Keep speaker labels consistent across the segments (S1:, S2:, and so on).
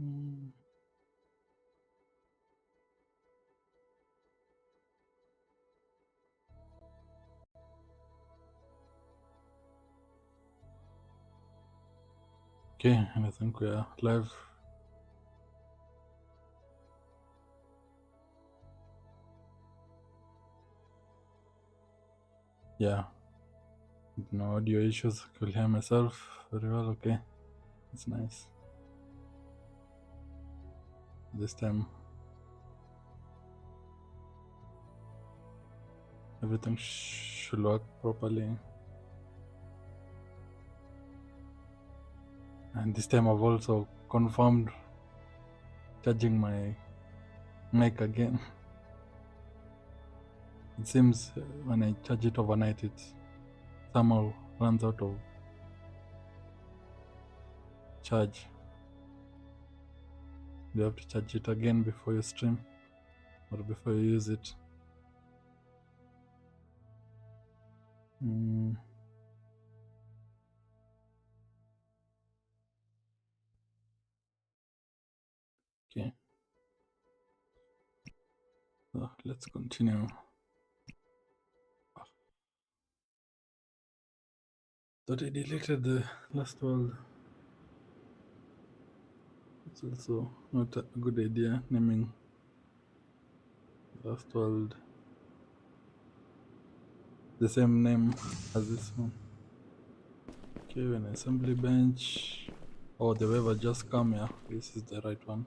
S1: Mm. Okay, and I think we are live. Yeah, no audio issues. I could hear myself very well. Okay, it's nice. This time, everything should work properly. And this time, I've also confirmed charging my mic again. It seems when I charge it overnight, it somehow runs out of charge. You have to charge it again before you stream or before you use it. Okay, so let's continue. Thought I deleted the last world. It's also not a good idea naming last world the same name as this one. Okay, an assembly bench. Oh, the waiver just come here. This is the right one.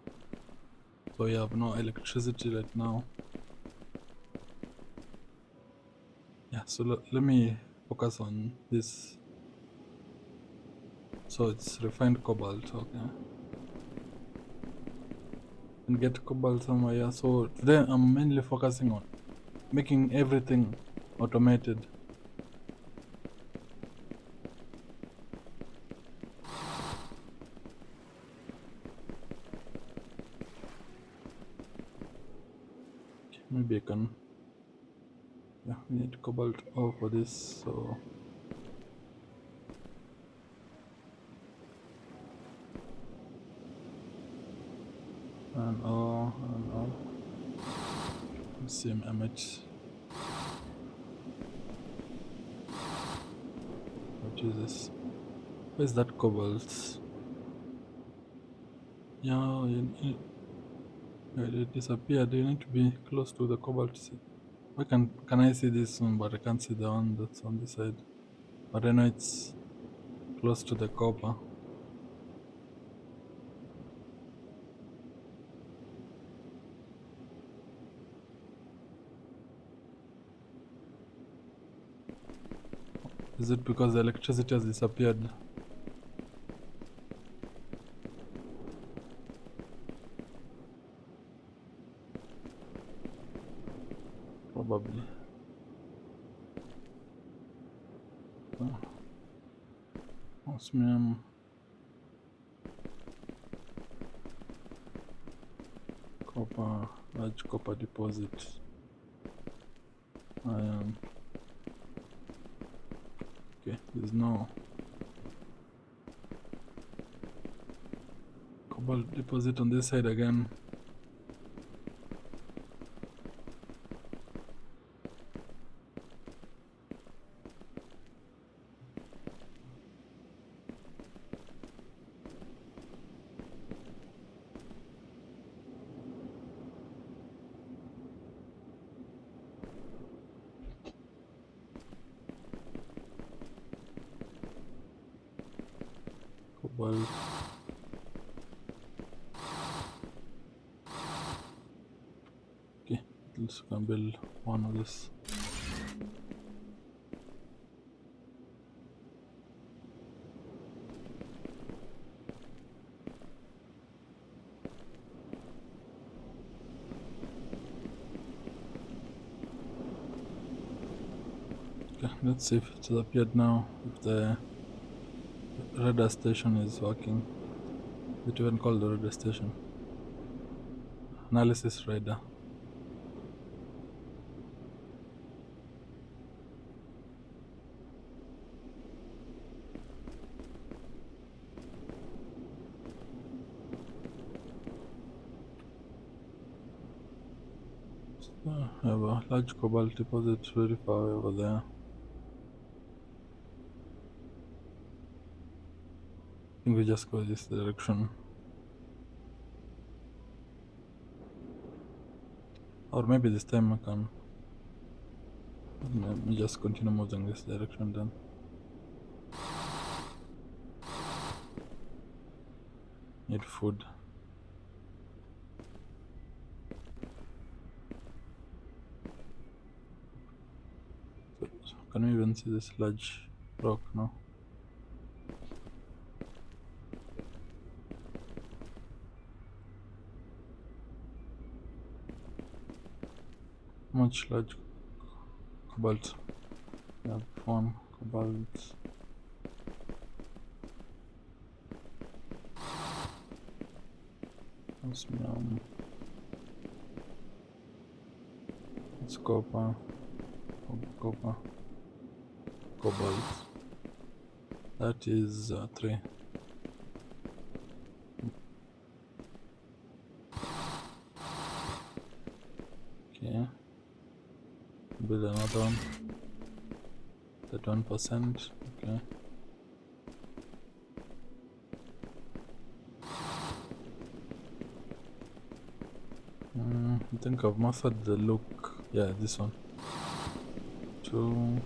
S1: So you have no electricity right now. Yeah, so let me focus on this. So it's refined cobalt, okay. And get cobalt somewhere, yeah. So today I'm mainly focusing on making everything automated. Okay, maybe I can, yeah, we need cobalt ore for this, so and ore. Let's see, I might use this. Where's that cobalt? Yeah, it disappeared. You need to be close to the cobalt. Why can I see this one, but I can't see the one that's on this side? But I know it's close to the copper. Is it because the electricity has disappeared? Probably. Osmium. Copper. Large copper deposit. Iron. Okay, there's no cobalt deposit on this side again. Cobalt. Okay, let's go and build one of this. Okay, let's see if it's appeared now. If the radar station is working. It even called the radar station. Analysis radar. I have a large cobalt deposit very far away over there. I think we just go this direction. Or maybe this time I can. Let me just continue moving this direction then. Need food. So can we even see this large rock now? Much large cobalt. Yeah, one cobalt. Osmium. It's copper. Copper. Cobalt. That is 3. Okay. Build another one. That 1%. Okay. I think I've mastered the look. Yeah, this one. 2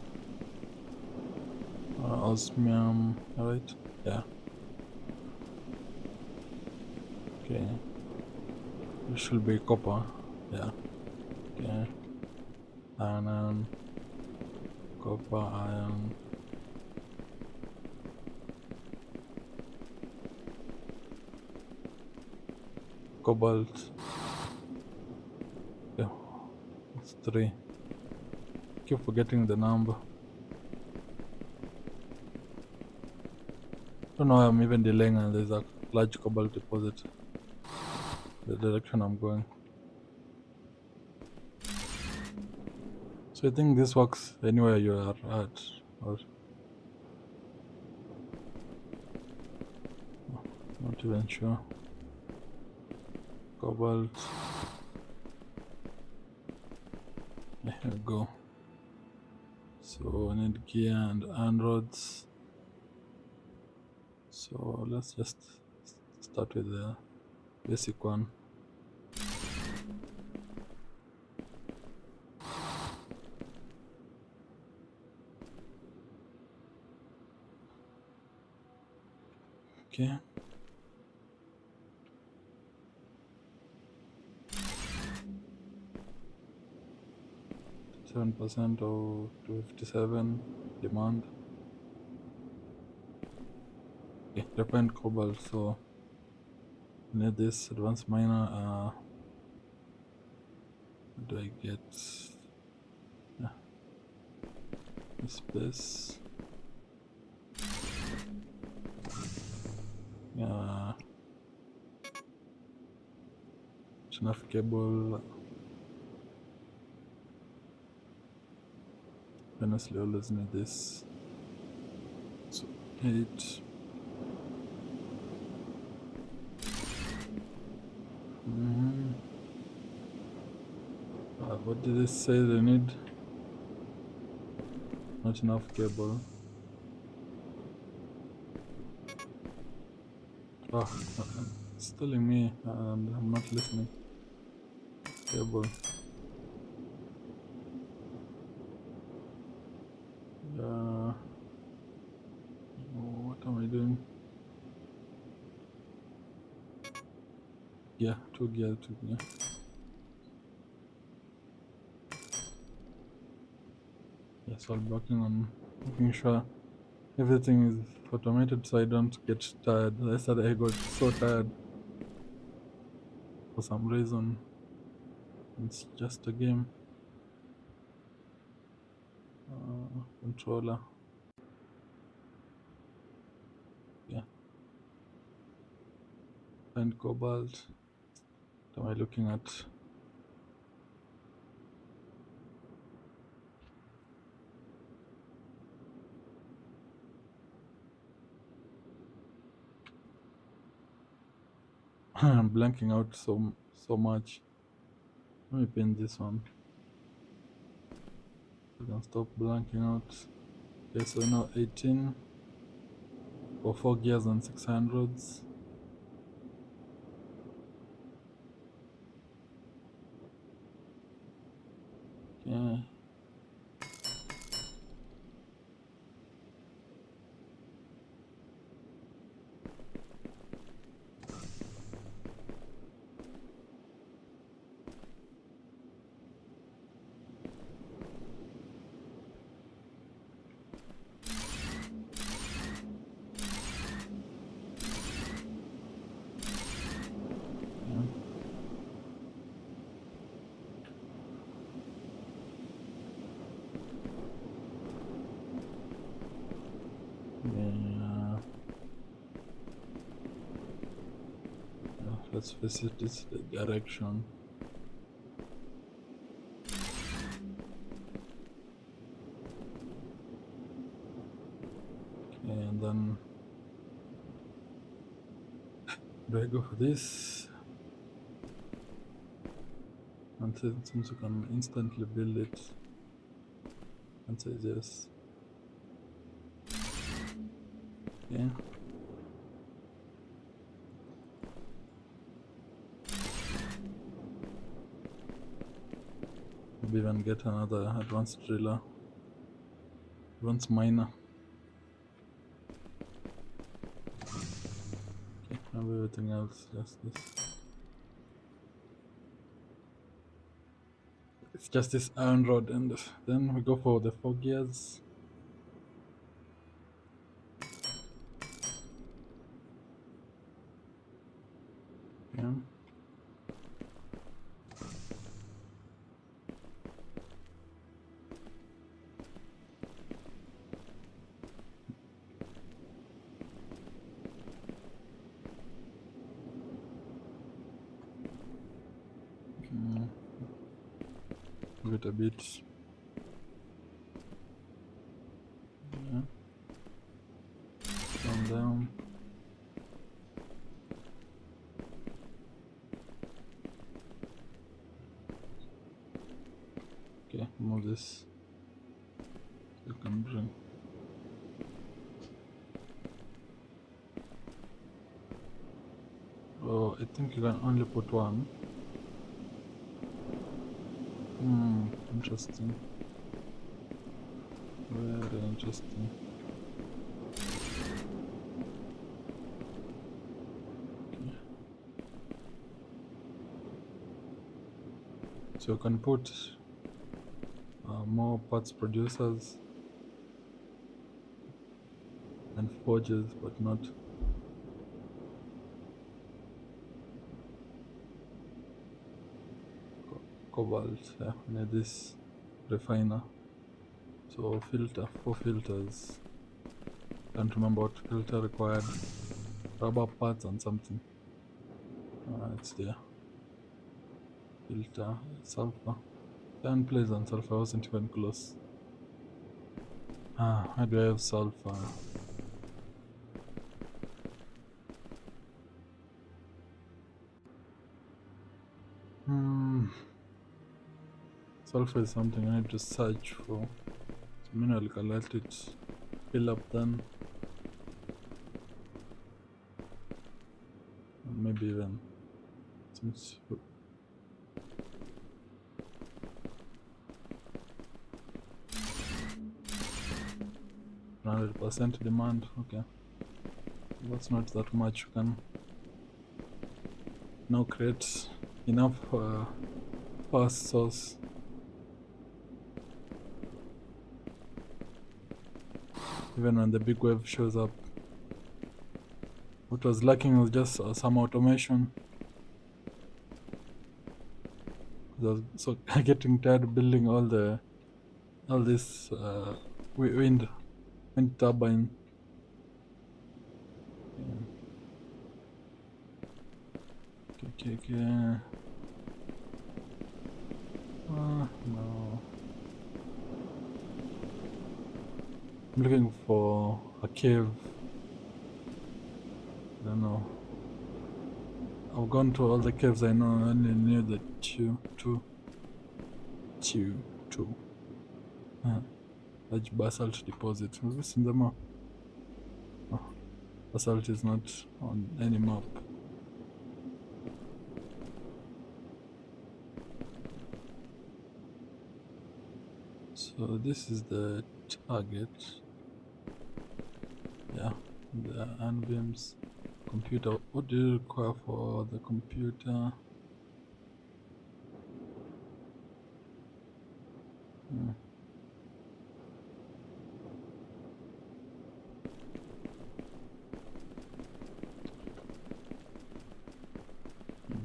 S1: osmium. Alright. Yeah. Okay. It should be copper. Yeah. Okay. Iron. Copper, iron. Cobalt. Yeah. It's 3. Keep forgetting the number. Don't know why I'm even delaying, and there's a large cobalt deposit. The direction I'm going. So I think this works anywhere you are at, or not even sure. Cobalt. Here we go. So I need gear and iron rods. So let's just start with the basic one. Okay. 7% of 257 demand. Okay, refined cobalt. So need this advanced miner. What do I get? Yeah. Space. Yeah. Enough cable. Honestly, always need this. So 8. What did it say they need? Not enough cable. Oh, it's telling me and I'm not listening. Cable. What am I doing? Yeah, 2 gear, 2 gear. Yes, I'll be working on making sure everything is automated so I don't get tired. Yesterday I got so tired for some reason. It's just a game. Controller. Yeah. And cobalt. What am I looking at? I'm blanking out so much. Let me pin this one. You can stop blanking out. Okay, so now 18 for 4 gears and 600s. Okay. Yeah. Let's visit this direction. Okay, and then do I go for this? And since you can instantly build it, and say yes. Okay. Maybe even get another advanced driller, advanced miner. Okay, maybe everything else, just this. It's just this iron rod, and then we go for the 4 gears. Yeah. Wait a bit. Yeah. Calm down. Okay, move this. You can bring. Oh, I think you can only put one. Interesting. Very interesting. Okay. So you can put more parts producers and forges, but not cobalt. Yeah, need this refiner. So filter, 4 filters. Can't remember what filter required. Rubber parts and something. It's there. Filter, sulfur. Then place on sulfur, I wasn't even close. Why do I have sulfur? Sulfur is something I need to search for. So I'll collect it, fill up then. And maybe even since 100% demand, okay. That's not that much. You can now create enough power source. Even when the big wave shows up. What was lacking was just some automation. I was so getting tired of building all this wind turbine. Okay. No. I'm looking for a cave. I don't know. I've gone to all the caves I know, only near the two. Large basalt deposit. Is this in the map? Oh, basalt is not on any map. So this is the target. Yeah, the Anvim's computer. What do you require for the computer?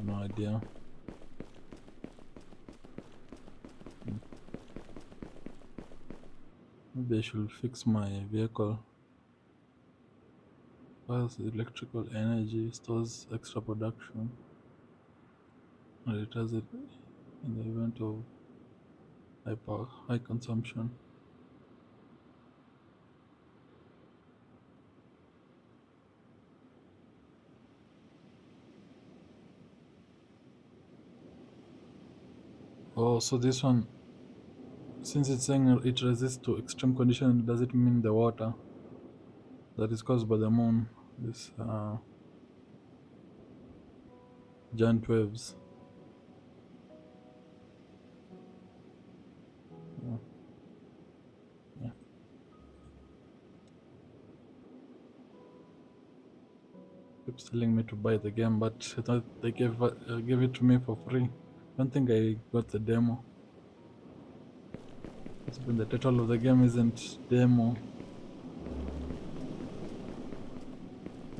S1: No idea. Maybe I should fix my vehicle. Fires electrical energy, stores extra production, and it has it in the event of high consumption. Oh, so this one, since it's saying it resists to extreme conditions, does it mean the water that is caused by the moon? This giant waves. Yeah. Keeps telling me to buy the game, but I thought they gave it to me for free. I don't think I got the demo. But the title of the game isn't demo.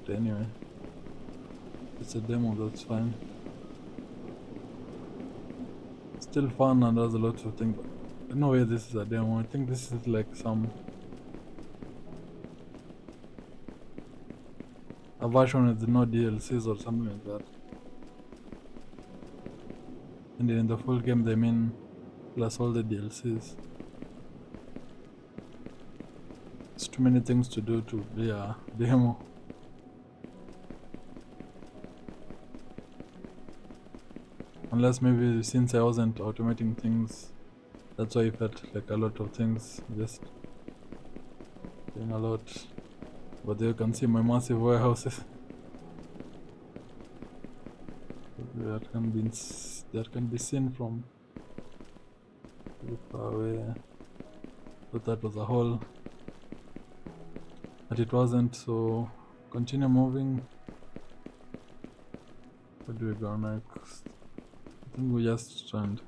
S1: But anyway, it's a demo, that's fine. Still fun and does a lot of things. But no way this is a demo. I think this is like a version with no DLCs or something like that. And in the full game they mean plus all the DLCs. It's too many things to do to be a demo. Unless maybe since I wasn't automating things, that's why I felt like a lot of things, just doing a lot. But there you can see my massive warehouses. that can be seen from very far away. But that was a hole, but it wasn't. So continue moving. Where do we go next? I think we just turned.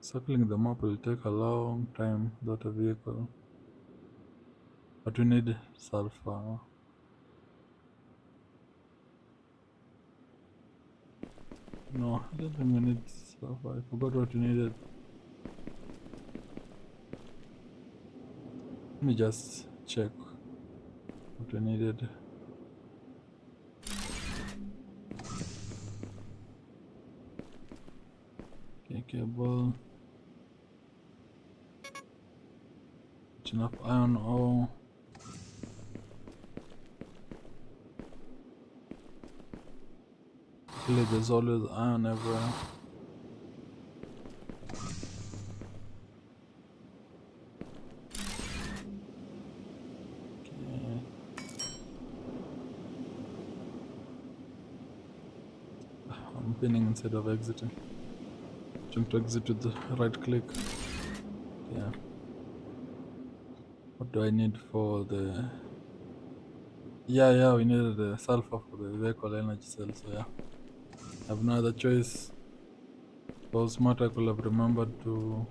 S1: Circling the map will take a long time without a vehicle. But we need sulfur. No, I don't think we need sulfur. I forgot what we needed. Let me just check what we needed. Okay, cable. Enough iron ore. Luckily there's always iron everywhere. Okay. I'm pinning instead of exiting. Trying to exit with the right click. Yeah. What do I need for the... Yeah, we needed the sulfur for the vehicle energy cell, so yeah. I have no other choice. If I was smart, I could have remembered to...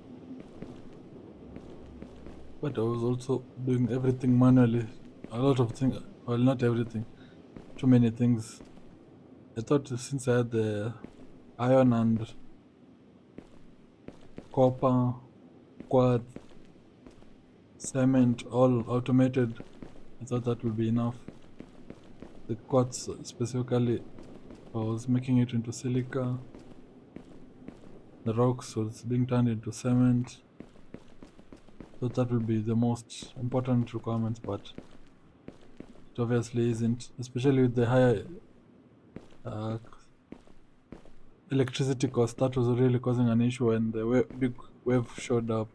S1: But I was also doing everything manually. A lot of things, well, not everything. Too many things. I thought since I had the iron and copper, quartz, cement, all automated, I thought that would be enough. The quartz specifically, I was making it into silica. The rocks was being turned into cement. So that would be the most important requirements, but it obviously isn't, especially with the higher electricity cost. That was really causing an issue when the big wave showed up.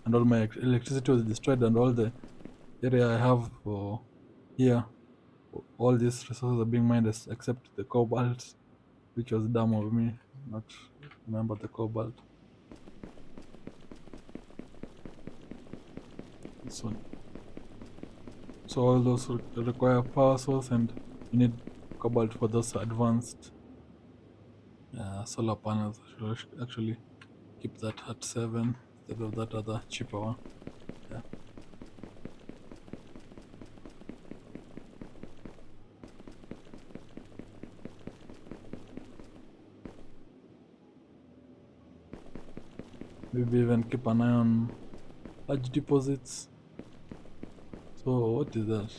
S1: and all my electricity was destroyed, and all the area I have for here, all these resources are being mined except the cobalt, which was dumb of me not remember the cobalt. This one. So all those require power source, and you need cobalt for those advanced solar panels. I should actually keep that at 7 instead of that other cheaper one. Yeah. Maybe even keep an eye on large deposits. So what is that?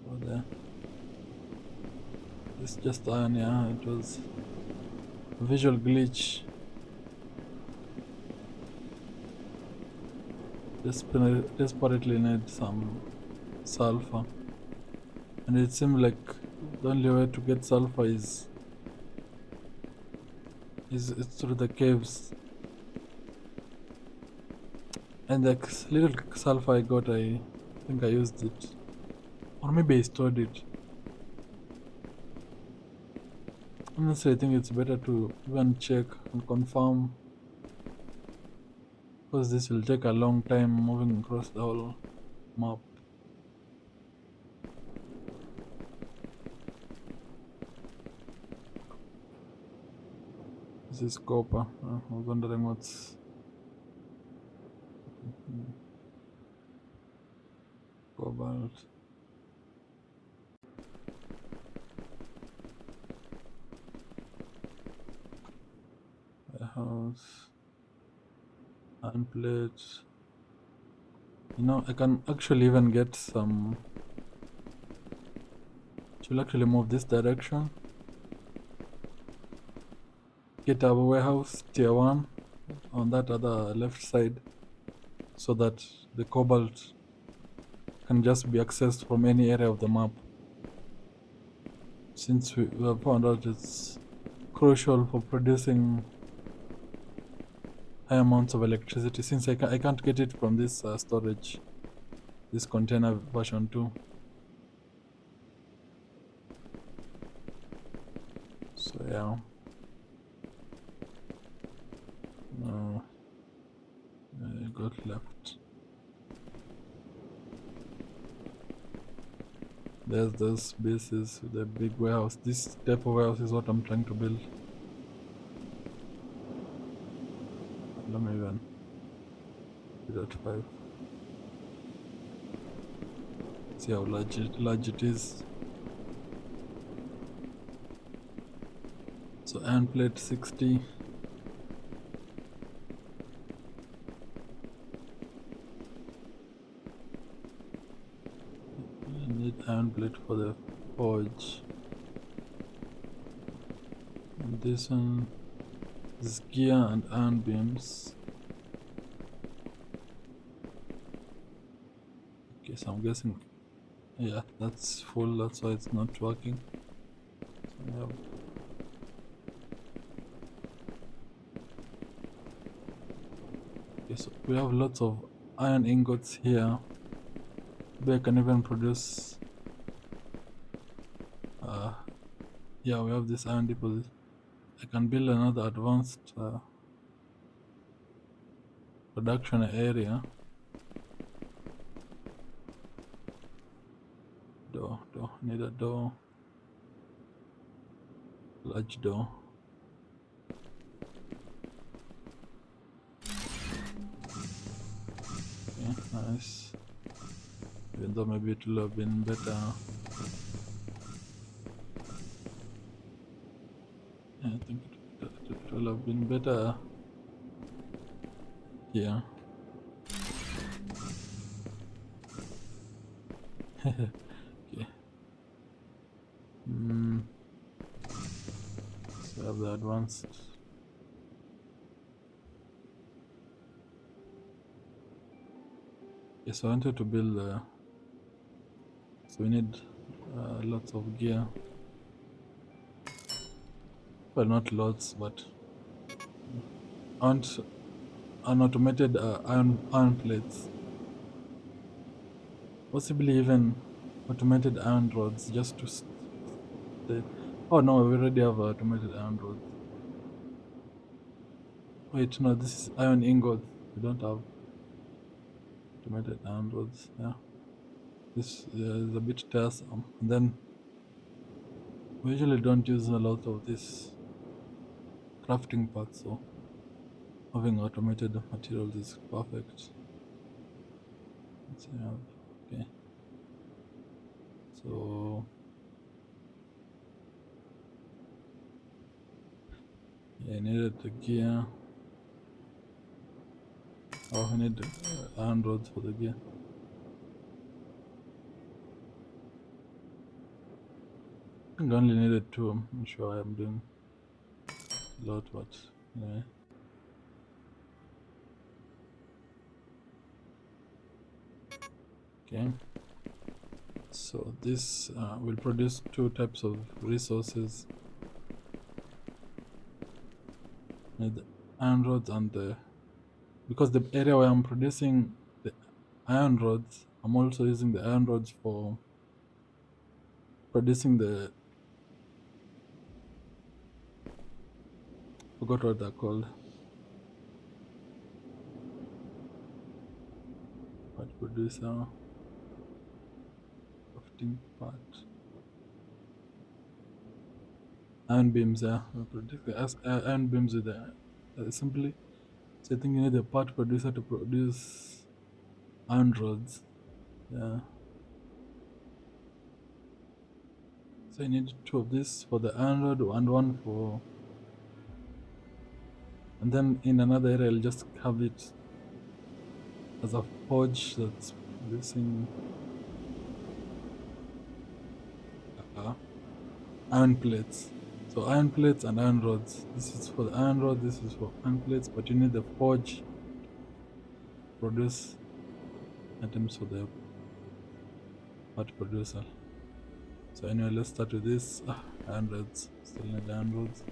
S1: Oh, there. It's just iron, yeah. It was a visual glitch. Desperately need some sulfur, and it seemed like the only way to get sulfur is it's through the caves. And the little sulfur I got, I think I used it, or maybe I stored it. Honestly, I think it's better to even check and confirm, because this will take a long time moving across the whole map. This is copper. I was wondering what's cobalt. A house. And plates. You know, I can actually even get some. Should actually move this direction. Get a warehouse tier 1 on that other left side, so that the cobalt can just be accessed from any area of the map. Since we have found out it's crucial for producing high amounts of electricity, since I can't get it from this storage, this container version 2. So yeah. No, I got left. There's those bases with the big warehouse. This type of warehouse is what I'm trying to build. Let me even do that 5. See how large it is. So iron plate 60. I need iron plate for the forge. And this one is gear and iron beams. Okay, so I'm guessing, yeah, that's full, that's why it's not working. So we have so we have lots of iron ingots here. Maybe I can even produce. Yeah, we have this iron deposit. I can build another advanced production area. Door. Need a door. Large door. Okay, nice. Even though maybe it will have been better. Yeah, I think it will have been better here. Okay. So I have the advanced. Yes, I wanted to build. So we need lots of gear. Well, not lots, but I want an automated iron plates, possibly even automated iron rods, just to stay. Oh no, we already have automated iron rods. Wait, no, this is iron ingots. We don't have automated iron rods. Yeah, this is a bit tiresome. And then we usually don't use a lot of this crafting parts, so having automated materials is perfect. Let's see, okay, so yeah, I needed the gear. Oh, I need iron rods for the gear. I think I only needed two. I'm not sure I'm doing a lot, but anyway. Okay, so this will produce two types of resources. Need the iron rods and the, because the area where I'm producing the iron rods, I'm also using the iron rods for producing the, forgot what they're called. Part producer, crafting part. Iron beams, yeah. We produce the iron beams with the simply. So I think you need a part producer to produce iron rods. Yeah. So I need two of this for the iron rod and one for, and then in another area I'll just have it as a forge that's producing iron plates. So iron plates and iron rods. This is for the iron rod, this is for iron plates, but you need the forge to produce items for the part producer. So anyway, let's start with this. Iron rods. Still need iron rods.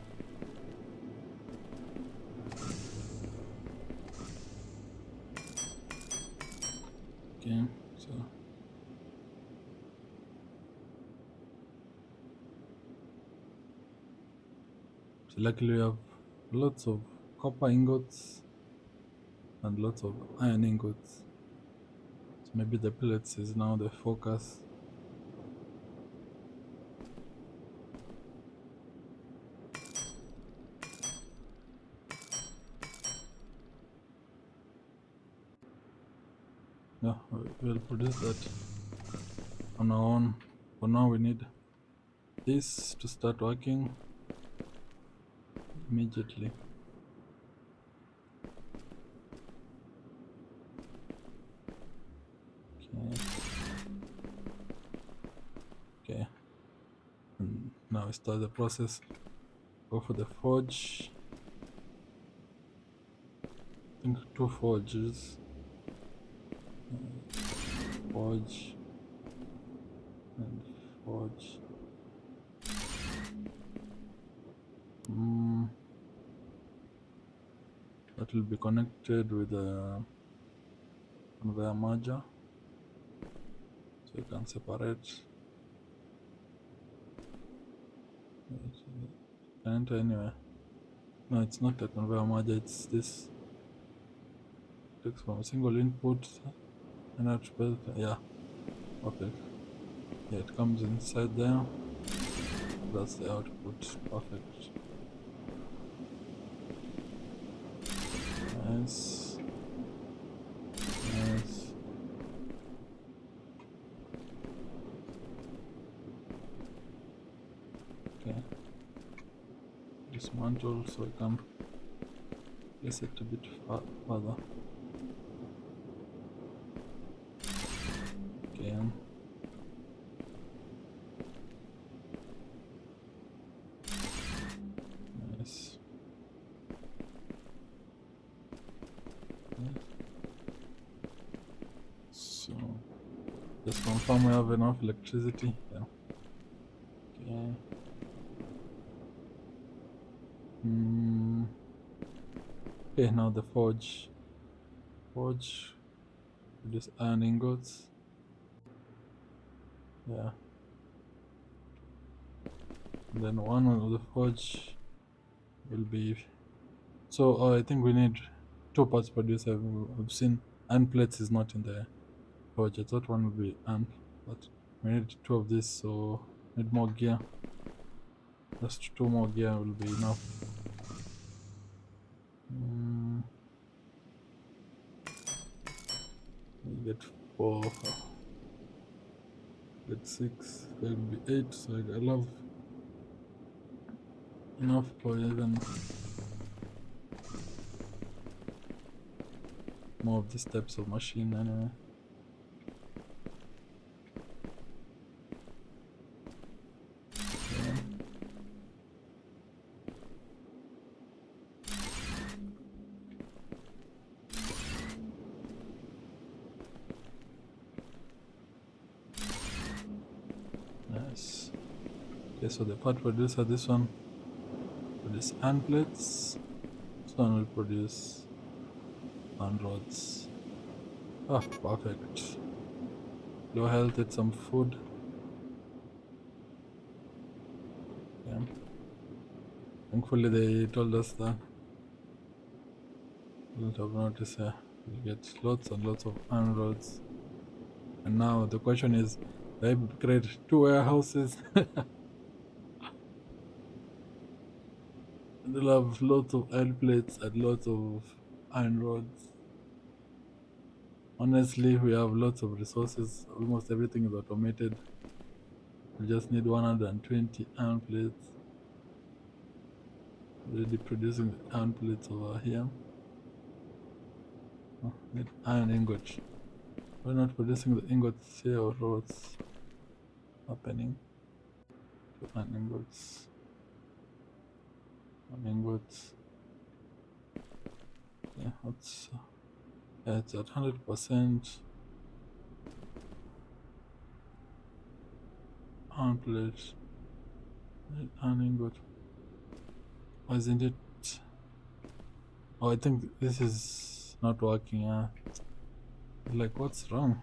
S1: Okay, so luckily we have lots of copper ingots and lots of iron ingots. So maybe the pellets is now the focus. Yeah, we'll produce that on our own. For now we need this to start working immediately. Okay. And now we start the process. Go for the forge. I think two forges. Forge and forge. That will be connected with a conveyor merger, so you can separate. Can enter anywhere. No, it's not a conveyor merger. It's this. Takes from a single input and output. Yeah, perfect. Yeah, it comes inside there. That's the output. Perfect. Nice. Nice. Okay. Dismantle so I can place it a bit further. Okay. Nice. Okay. So just confirm we have enough electricity. Yeah. Okay. Okay, now the forge. forge, produce iron ingots. Yeah. And then one of the forge will be. So I think we need 2 parts producer. I've seen iron plates is not in the forge. I thought one would be iron, but we need 2 of this, so need more gear. Just 2 more gear will be enough. We get 4, get 6, that will be 8. So I love enough for even more of these types of machine anyway. Nice. Okay, so the part producer, this one produce iron plates. This one will produce iron rods. Ah, perfect. Low health, get some food. Yeah. Thankfully they told us that. Wouldn't have noticed. We get lots and lots of iron rods. And now the question is, do I create 2 warehouses? And they'll have lots of iron plates and lots of iron rods. Honestly, we have lots of resources. Almost everything is automated. We just need 120 iron plates. Already producing iron plates over here. Oh, need iron ingot. We're not producing the ingots here, or what's happening? 2 iron ingots. 1 ingot. Yeah, it's at 100%. Iron plate. Iron ingot. Why isn't it? Oh, I think this is not working. Like, what's wrong?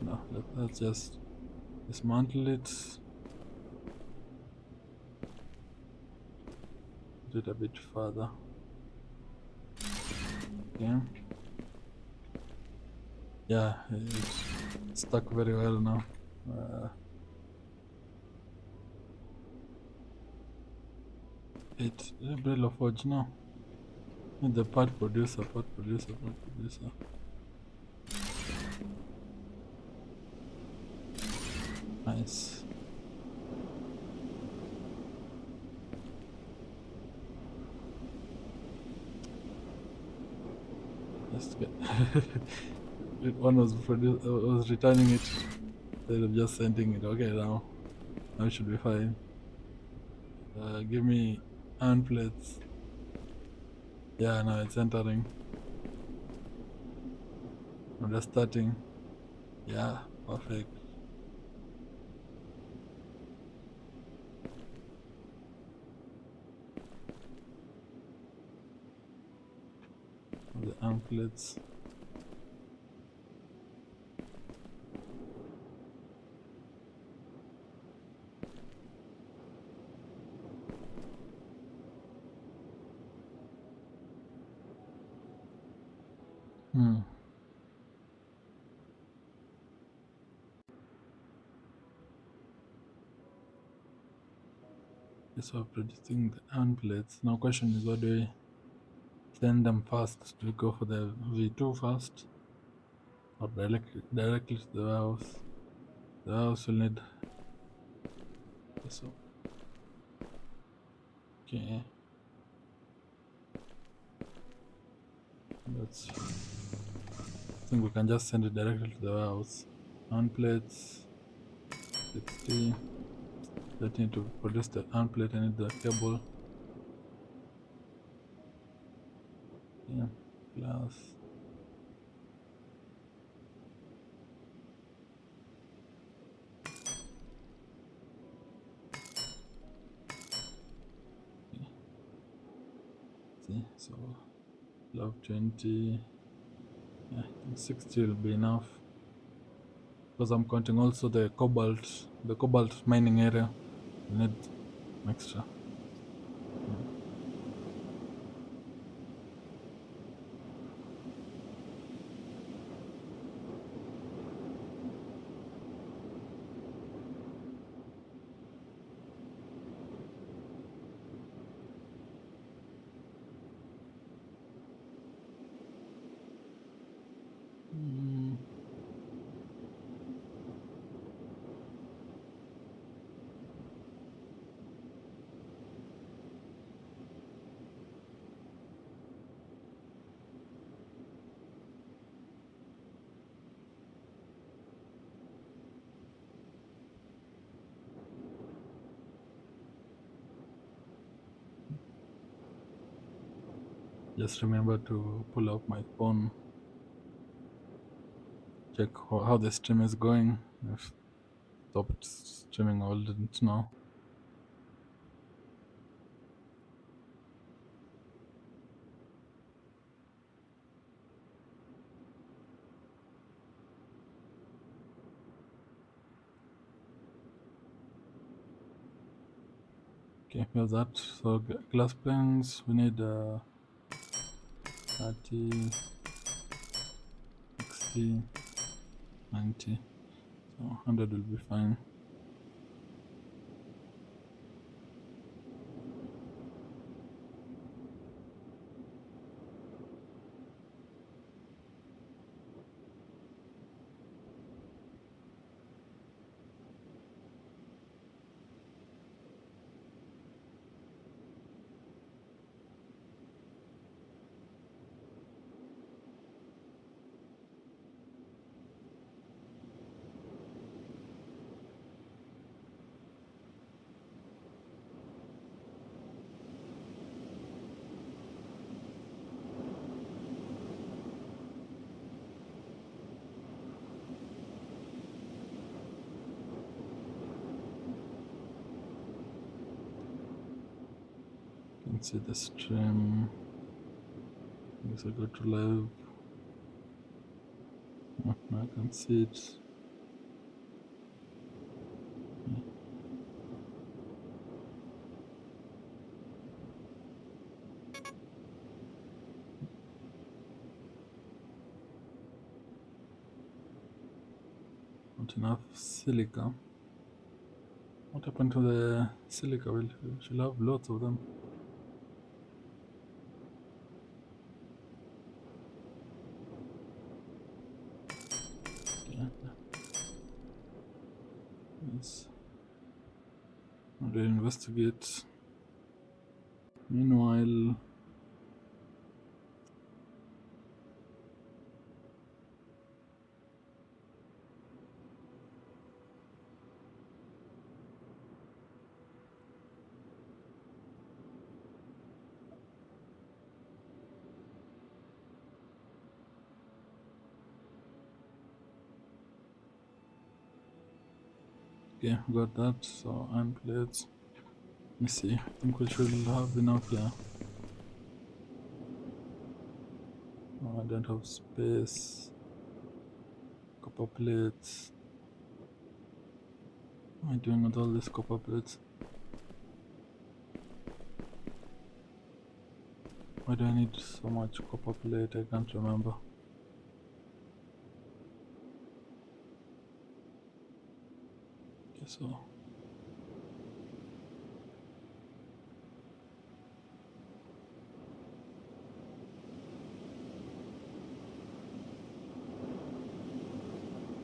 S1: No, let's just dismantle it. Do it a bit further. Okay. Yeah, it's stuck very well now. Umbrella forge now. Need the part producer. Nice. Just get one was returning it instead of just sending it. Okay, now it should be fine. Give me iron plates. Yeah, now it's entering. I'm just starting. Yeah, perfect. The iron plates. So producing the iron plates. Now question is, what do we send them first? Do we go for the V2 first? Or directly to the warehouse? The warehouse will need so okay. Let's I think we can just send it directly to the warehouse. Iron plates 60. That need to produce the iron plate, I need the cable. Yeah, glass. see. So love 20. Yeah, I think 60 will be enough. Because I'm counting also the cobalt mining area. We need extra. Yeah. Mm. Just remember to pull up my phone, check how the stream is going. If stopped streaming or didn't know. Okay, we have that. So glass planes, we need 30, 60, 90. So 100 will be fine. You can see the stream. I guess I go to live. Oh, now I can see it. Yeah. Not enough silica. What happened to the silica? We should have lots of them. Yeah. Yes. I'll investigate. Meanwhile, okay, got that. So iron plates. Let me see. I think we should have enough here. Oh, I don't have space. Copper plates. What am I doing with all these copper plates? Why do I need so much copper plate? I can't remember. Okay, so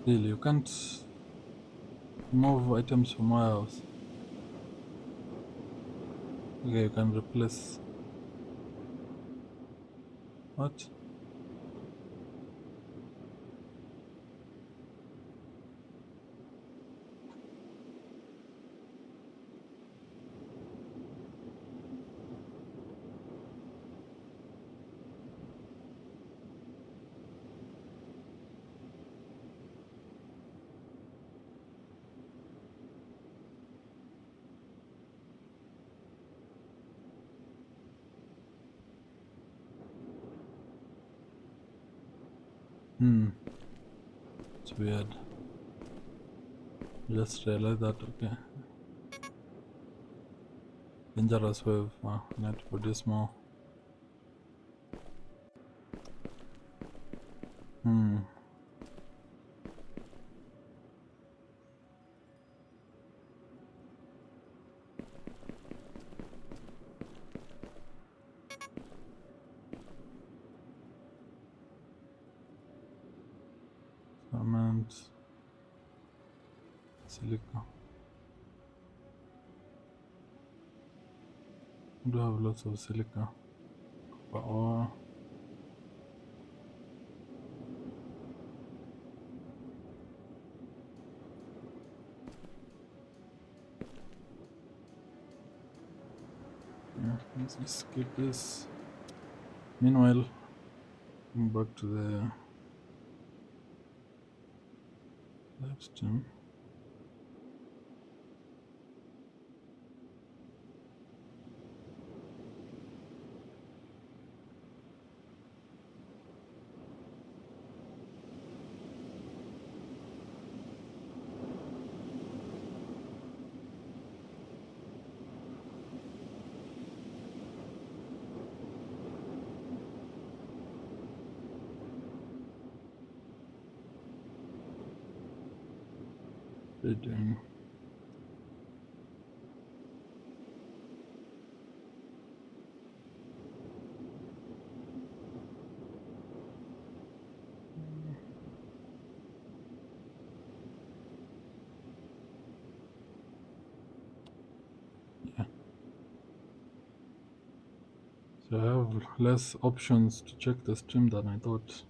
S1: really, you can't move items from my house. Okay, you can replace. What? It's weird. Just realized that. Okay. Dangerous wave. Need to produce more. Cement. Silica. I do have lots of silica. Copper ore. Yeah, let's just skip this. Meanwhile, going back to the live stream. Reading. Yeah. So I have less options to check the stream than I thought.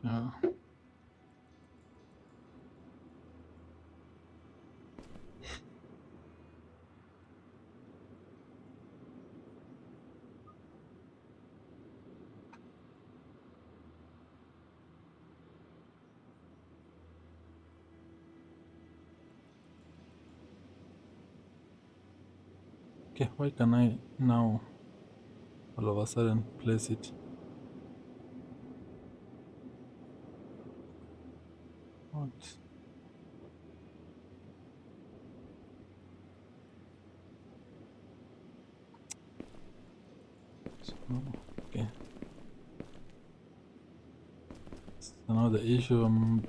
S1: Yeah. Okay, why can I now all of a sudden place it? What? So, okay. So now the issue I'm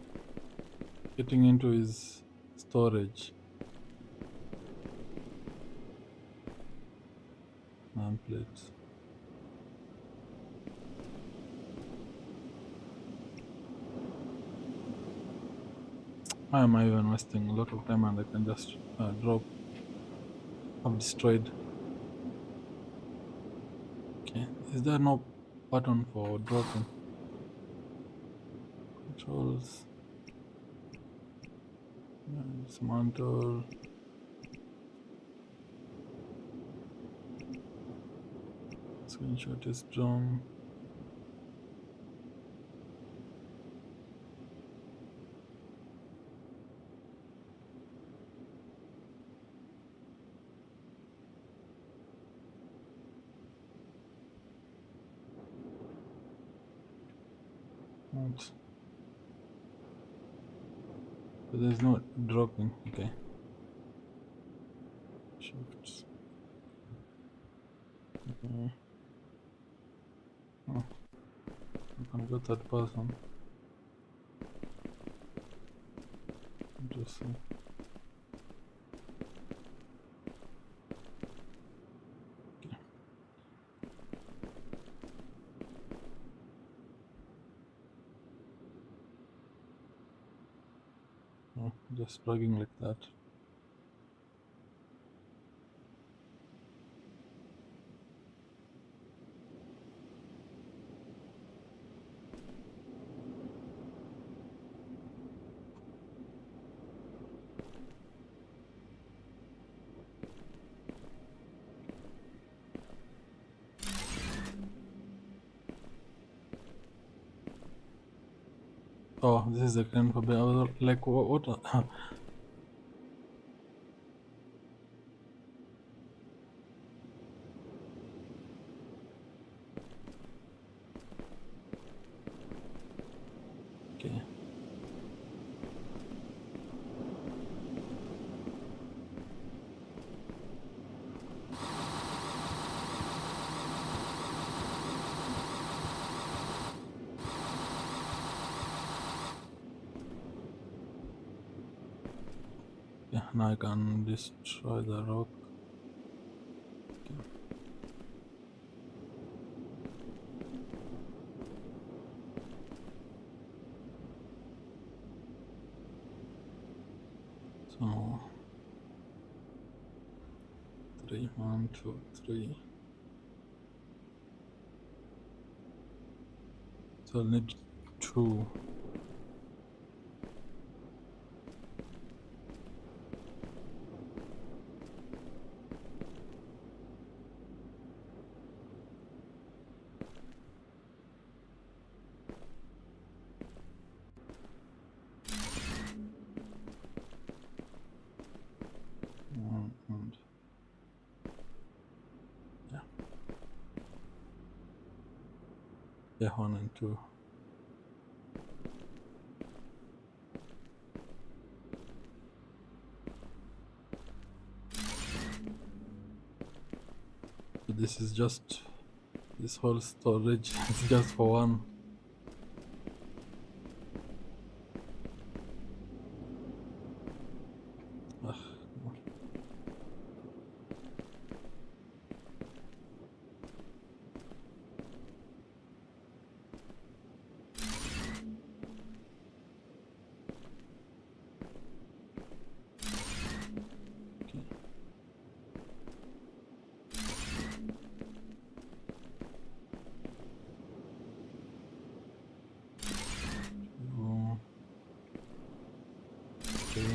S1: getting into is storage. Nameplate. Why am I even wasting a lot of time and I can just drop? I've destroyed. Okay, is there no button for dropping? Controls. Dismantle. Screenshot is drawn. Right. So there's no dropping. Okay. Shift. Okay. Oh, you can go third person. Interesting. Okay. Oh, just dragging like that. Oh, this is the kind for like what okay. Yeah, now I can destroy the rock. Okay. So 3, 1, 2, 3. So I'll need 2. And yeah. Yeah, 1 and 2. So this is just this whole storage is just for one. Ugh. Okay. Oh, okay.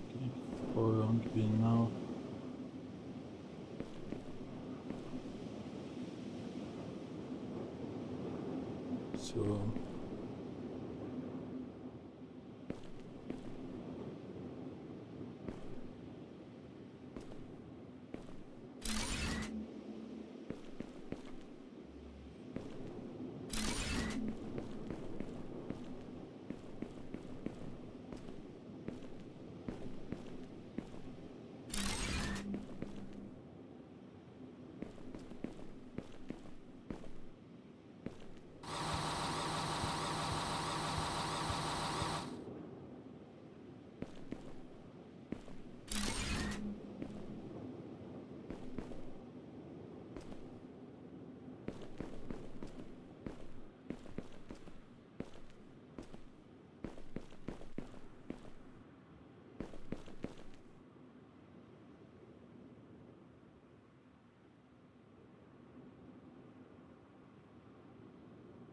S1: Okay. 4 won't be enough. So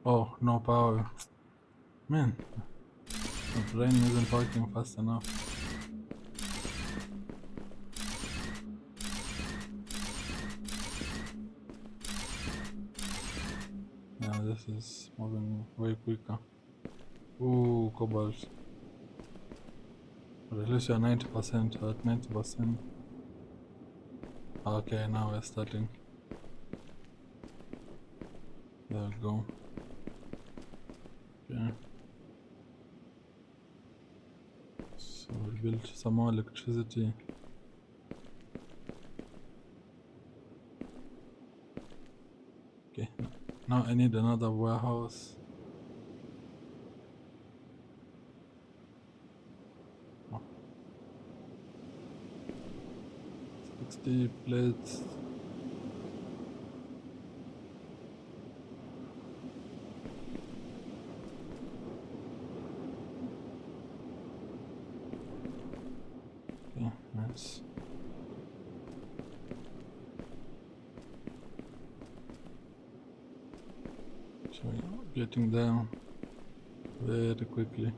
S1: oh, no power. Man, the brain isn't working fast enough. Yeah, this is moving way quicker. Ooh, cobalt. But at least you're 90%, at 90%. Okay, now we're starting. There we go. Okay. So we built some more electricity. Okay, now I need another warehouse. Oh, 60 plates. Okay, nice. So we're getting down very quickly.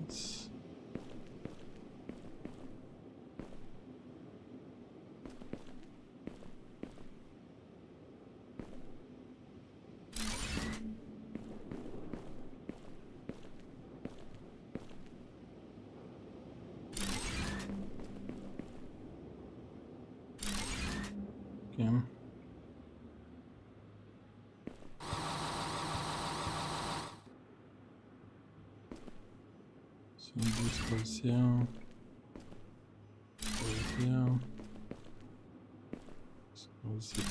S1: Nice. So this goes here. Goes here. This goes here.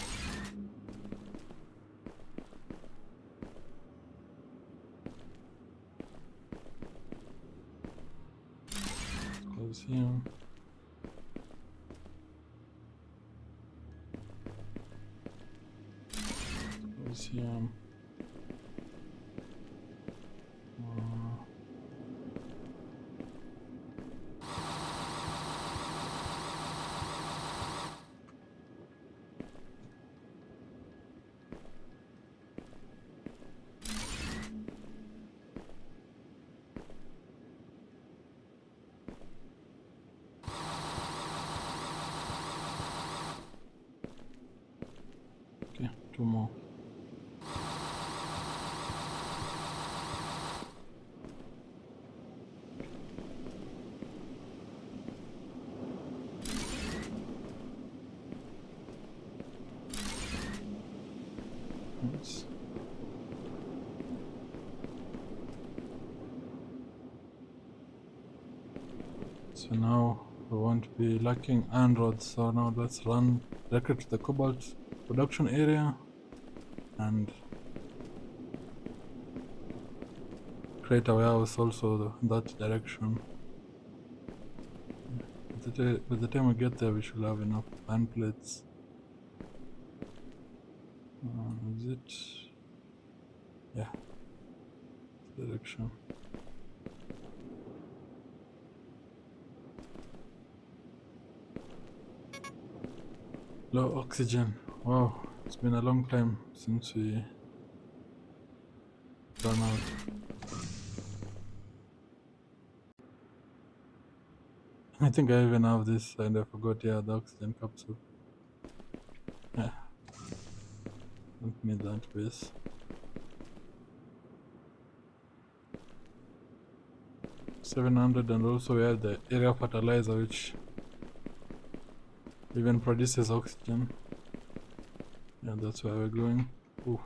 S1: This goes here. This goes here. Okay, two more. Oops. So now we want to be lacking iron rods, so now let's run directly to the cobalt production area and create a warehouse also in that direction. By the time we get there, we should have enough iron plates. Is it? Yeah. Direction. Low oxygen. Wow, it's been a long time since we ran out. I think I even have this and I forgot, yeah, the oxygen capsule. Yeah. Don't need that base. $700, and also we have the area fertilizer which even produces oxygen. Yeah, that's where we're going. Ooh.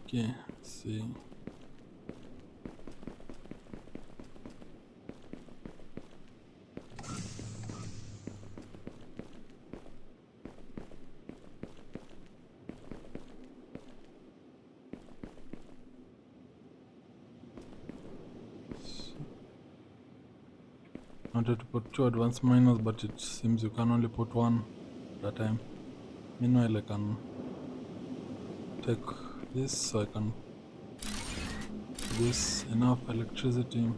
S1: Okay, let's see. I wanted to put 2 advanced miners, but it seems you can only put 1 at a time. Meanwhile, I can take this so I can produce enough electricity.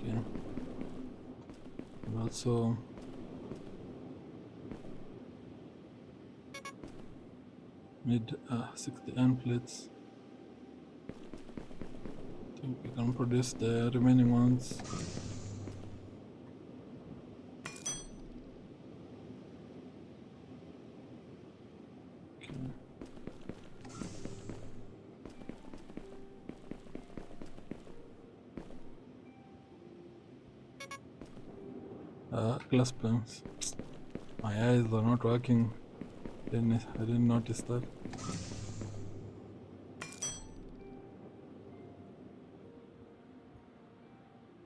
S1: Okay. And also need 60 iron plates. I think we can produce the remaining ones. Glass pens. My eyes are not working. I didn't notice that.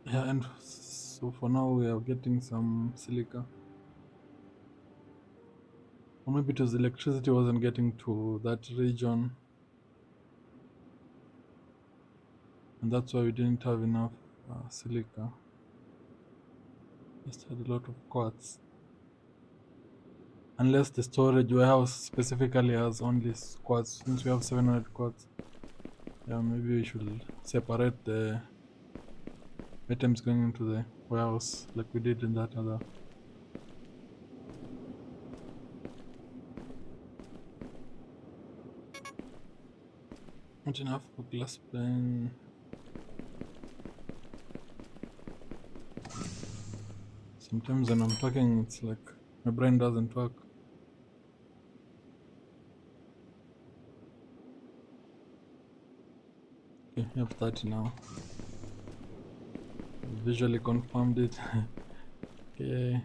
S1: Yeah, and so for now we are getting some silica. Or maybe it was electricity wasn't getting to that region. And that's why we didn't have enough silica. Just had a lot of quartz. Unless the storage warehouse specifically has only quartz, since we have 700 quartz. Yeah, maybe we should separate the items going into the warehouse like we did in that other. Not enough for glass pane. Sometimes when I'm talking, it's like my brain doesn't work. Okay, we have 30 now. Visually confirmed it. Okay.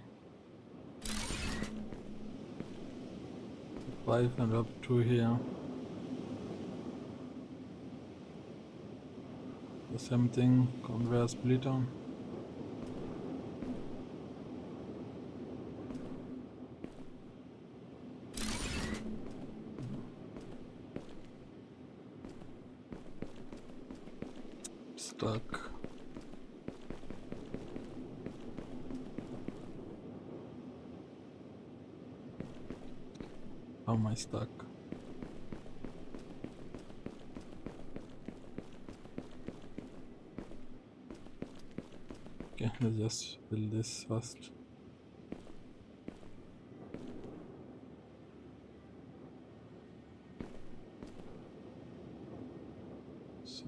S1: 5 and up 2 here. The same thing, conveyor splitter. Stuck. How am I stuck? Okay, let's just build this first. So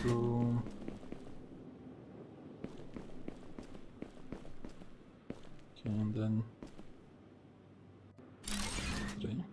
S1: 2. Okay, and then 3.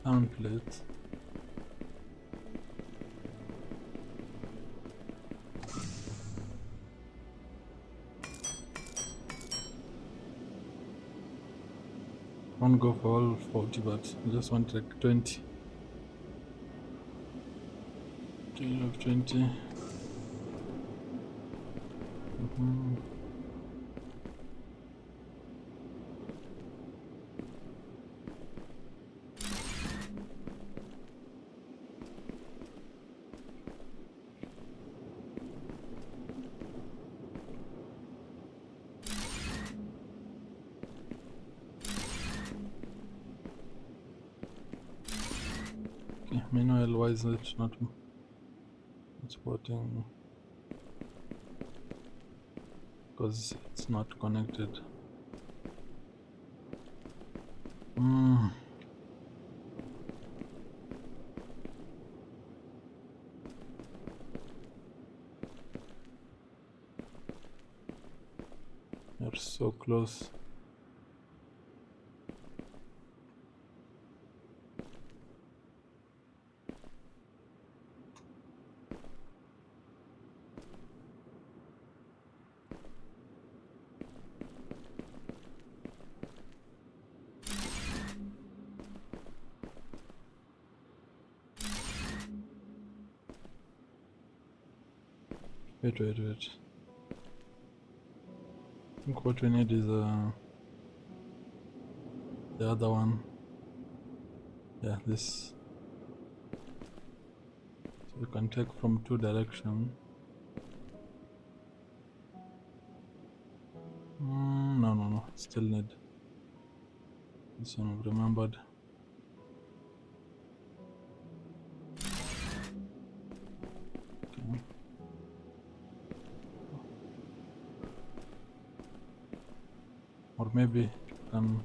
S1: Down plate. Won't go for all 40, but I just want like 20. 20. Okay, meanwhile, why is it not exporting? Because it's not connected. You're so close. Wait. I think what we need is the other one. Yeah, this. So you can take from 2 directions. No. Still need this one. I've remembered. Okay. Or maybe you can.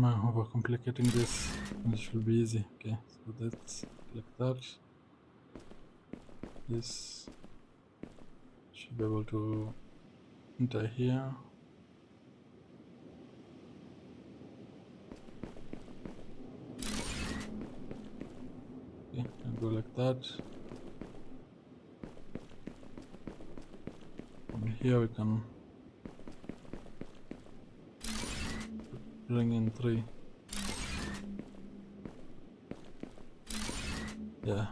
S1: am I overcomplicating this? It should be easy. Okay, so that's like that. This should be able to enter here. Okay, and go like that. From here we can bring in 3. Yeah.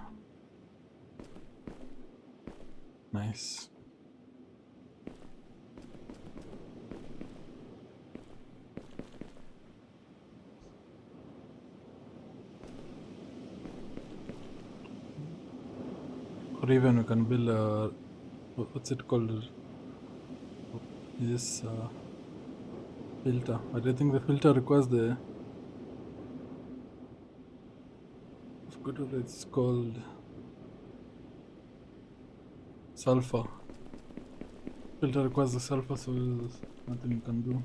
S1: Nice. Or even we can build a, what's it called? This filter. But I think the filter requires the, I forgot what it's called. Sulfur. Filter requires the sulfur, so there's nothing you can do.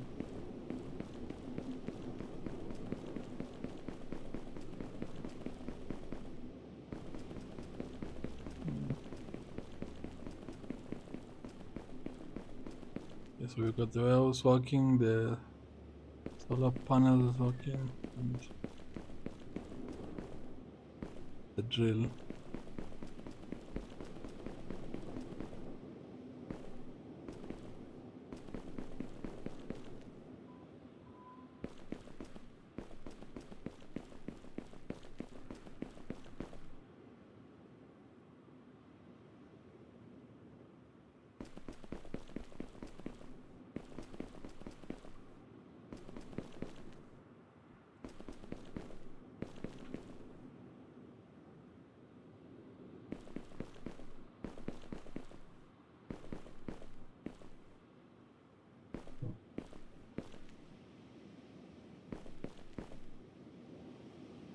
S1: Okay, so we've got the warehouse working, the solar panels working, and the drill.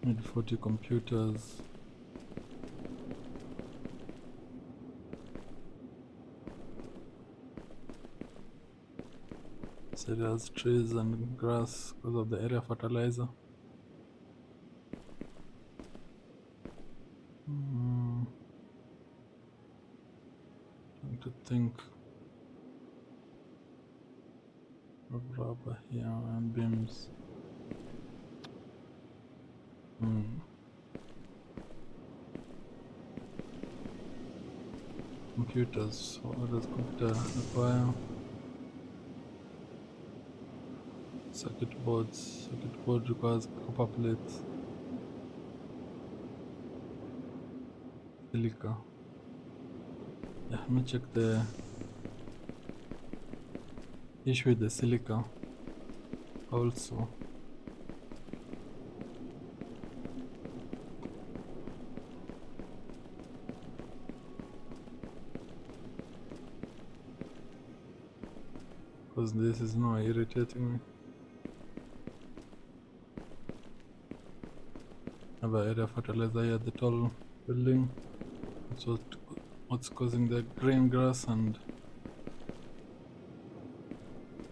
S1: Need 40 computers. So there's trees and grass because of the area fertilizer. Trying to think of rubber here and beams. Computers. What does computer require? Circuit boards. Circuit board requires copper plates. Silica. Yeah, let me check the issue with the silica also. Because this is now irritating me. Have an area fertilizer here at the tall building. That's what's causing the green grass and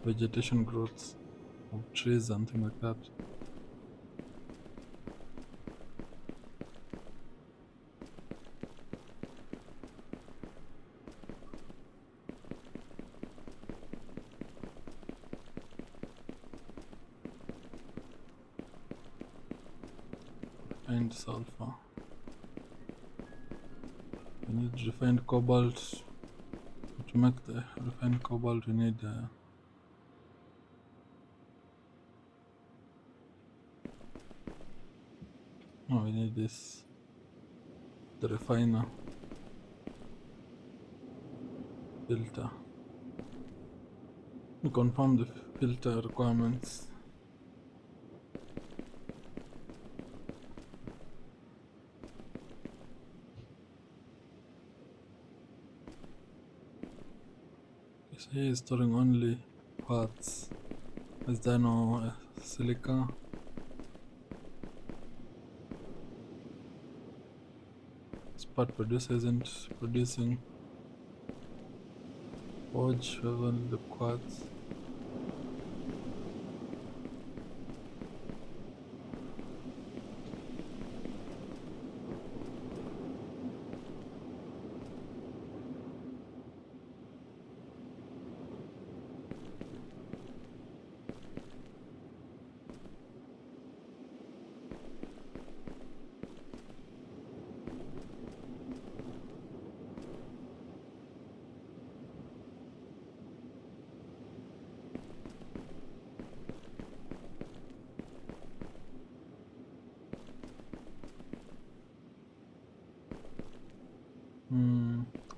S1: vegetation growth of trees and things like that. Refined sulfur. We need refined cobalt. To make the refined cobalt, we need no, we need this. The refiner filter. We confirm the filter requirements. So here is storing only parts. Is there no silica? This part producer isn't producing. Forge, we have only the quartz.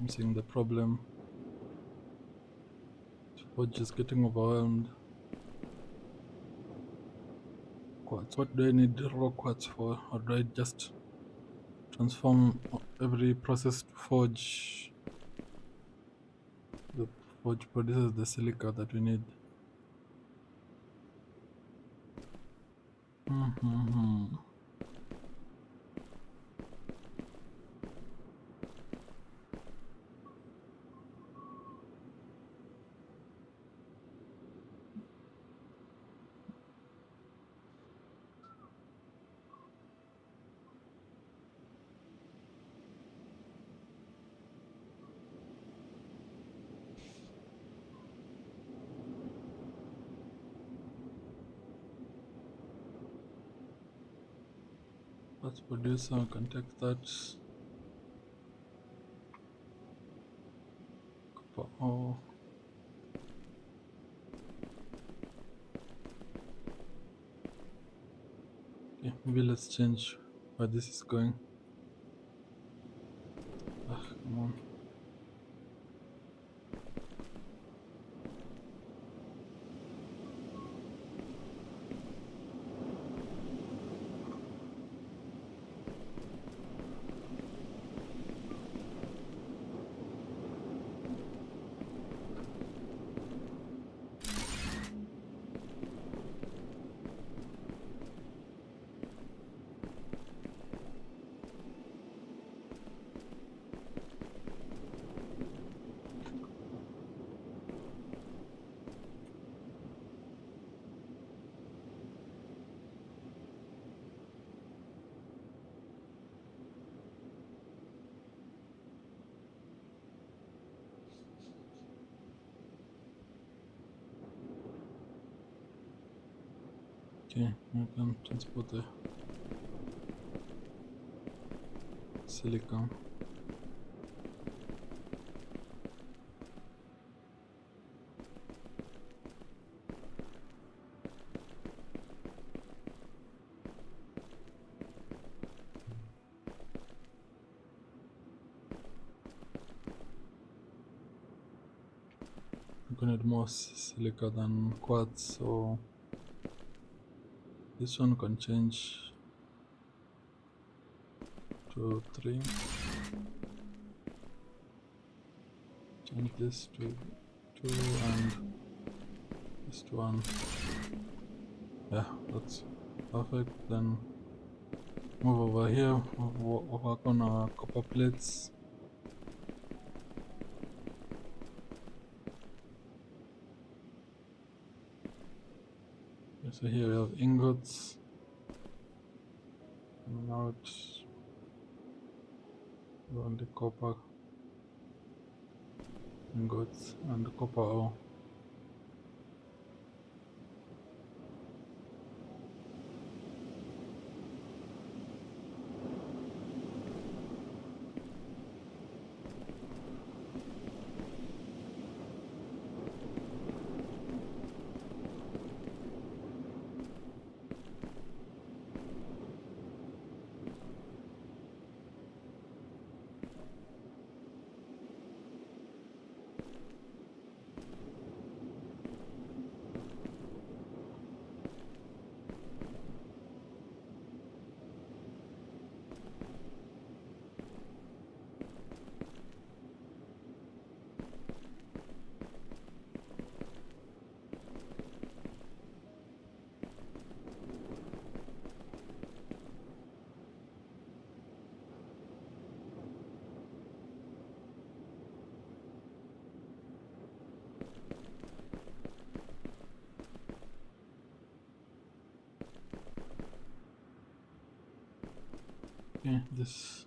S1: I'm seeing the problem. Forge is getting overwhelmed. Quartz. What do I need raw quartz for? Or do I just transform every process to forge? The forge produces the silica that we need. Let's produce I can take that. Copper ore. Okay, maybe let's change where this is going. Come on. Okay, I can transport the silicon. I'm gonna need more silica than quartz, so this one can change to 3. Change this to 2 and this to 1. Yeah, that's perfect. Then move over here, work on our copper plates. So here we have ingots. Coming out on the copper ingots and the copper ore. Okay, this is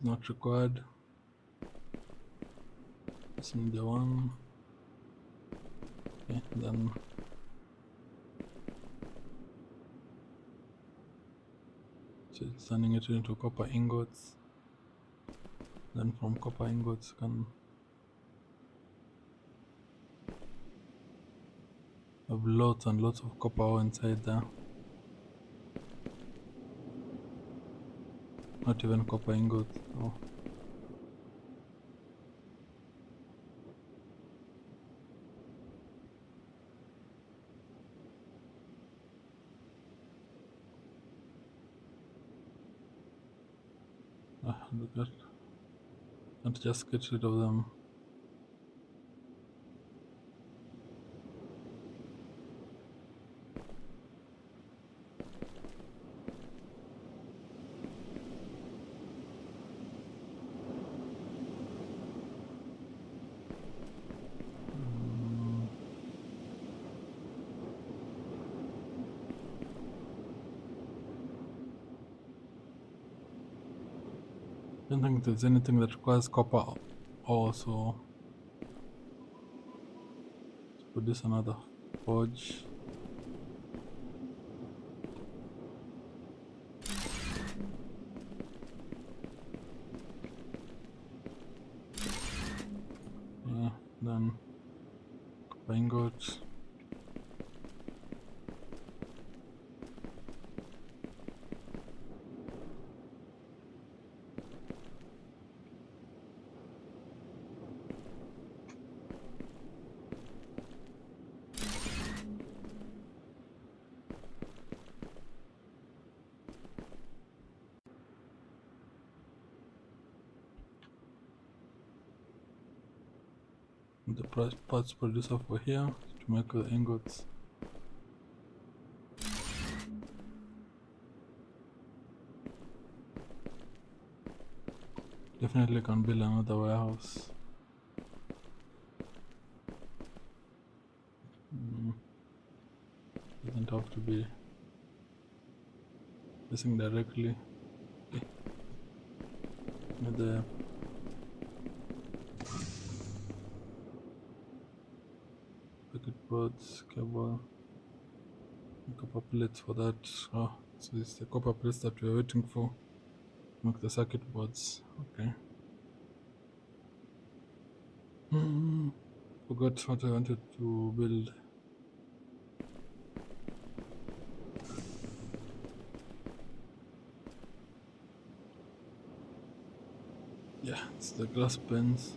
S1: not required. This is the one. Okay, then so it's turning it into copper ingots. Then from copper ingots can have lots and lots of copper ore inside there. Not even copper ingots. Oh. Look at. Can't just get rid of them. I don't think there's anything that requires copper ore, so let's put this another forge. Yeah, then copper ingots. The parts producer for here to make the ingots. Definitely can build another warehouse. Doesn't have to be facing directly. Okay. With the circuit boards, cable, copper plates for that. Oh, so it's the copper plates that we're waiting for. Make the circuit boards. Okay. Forgot what I wanted to build. Yeah, it's the glass pens.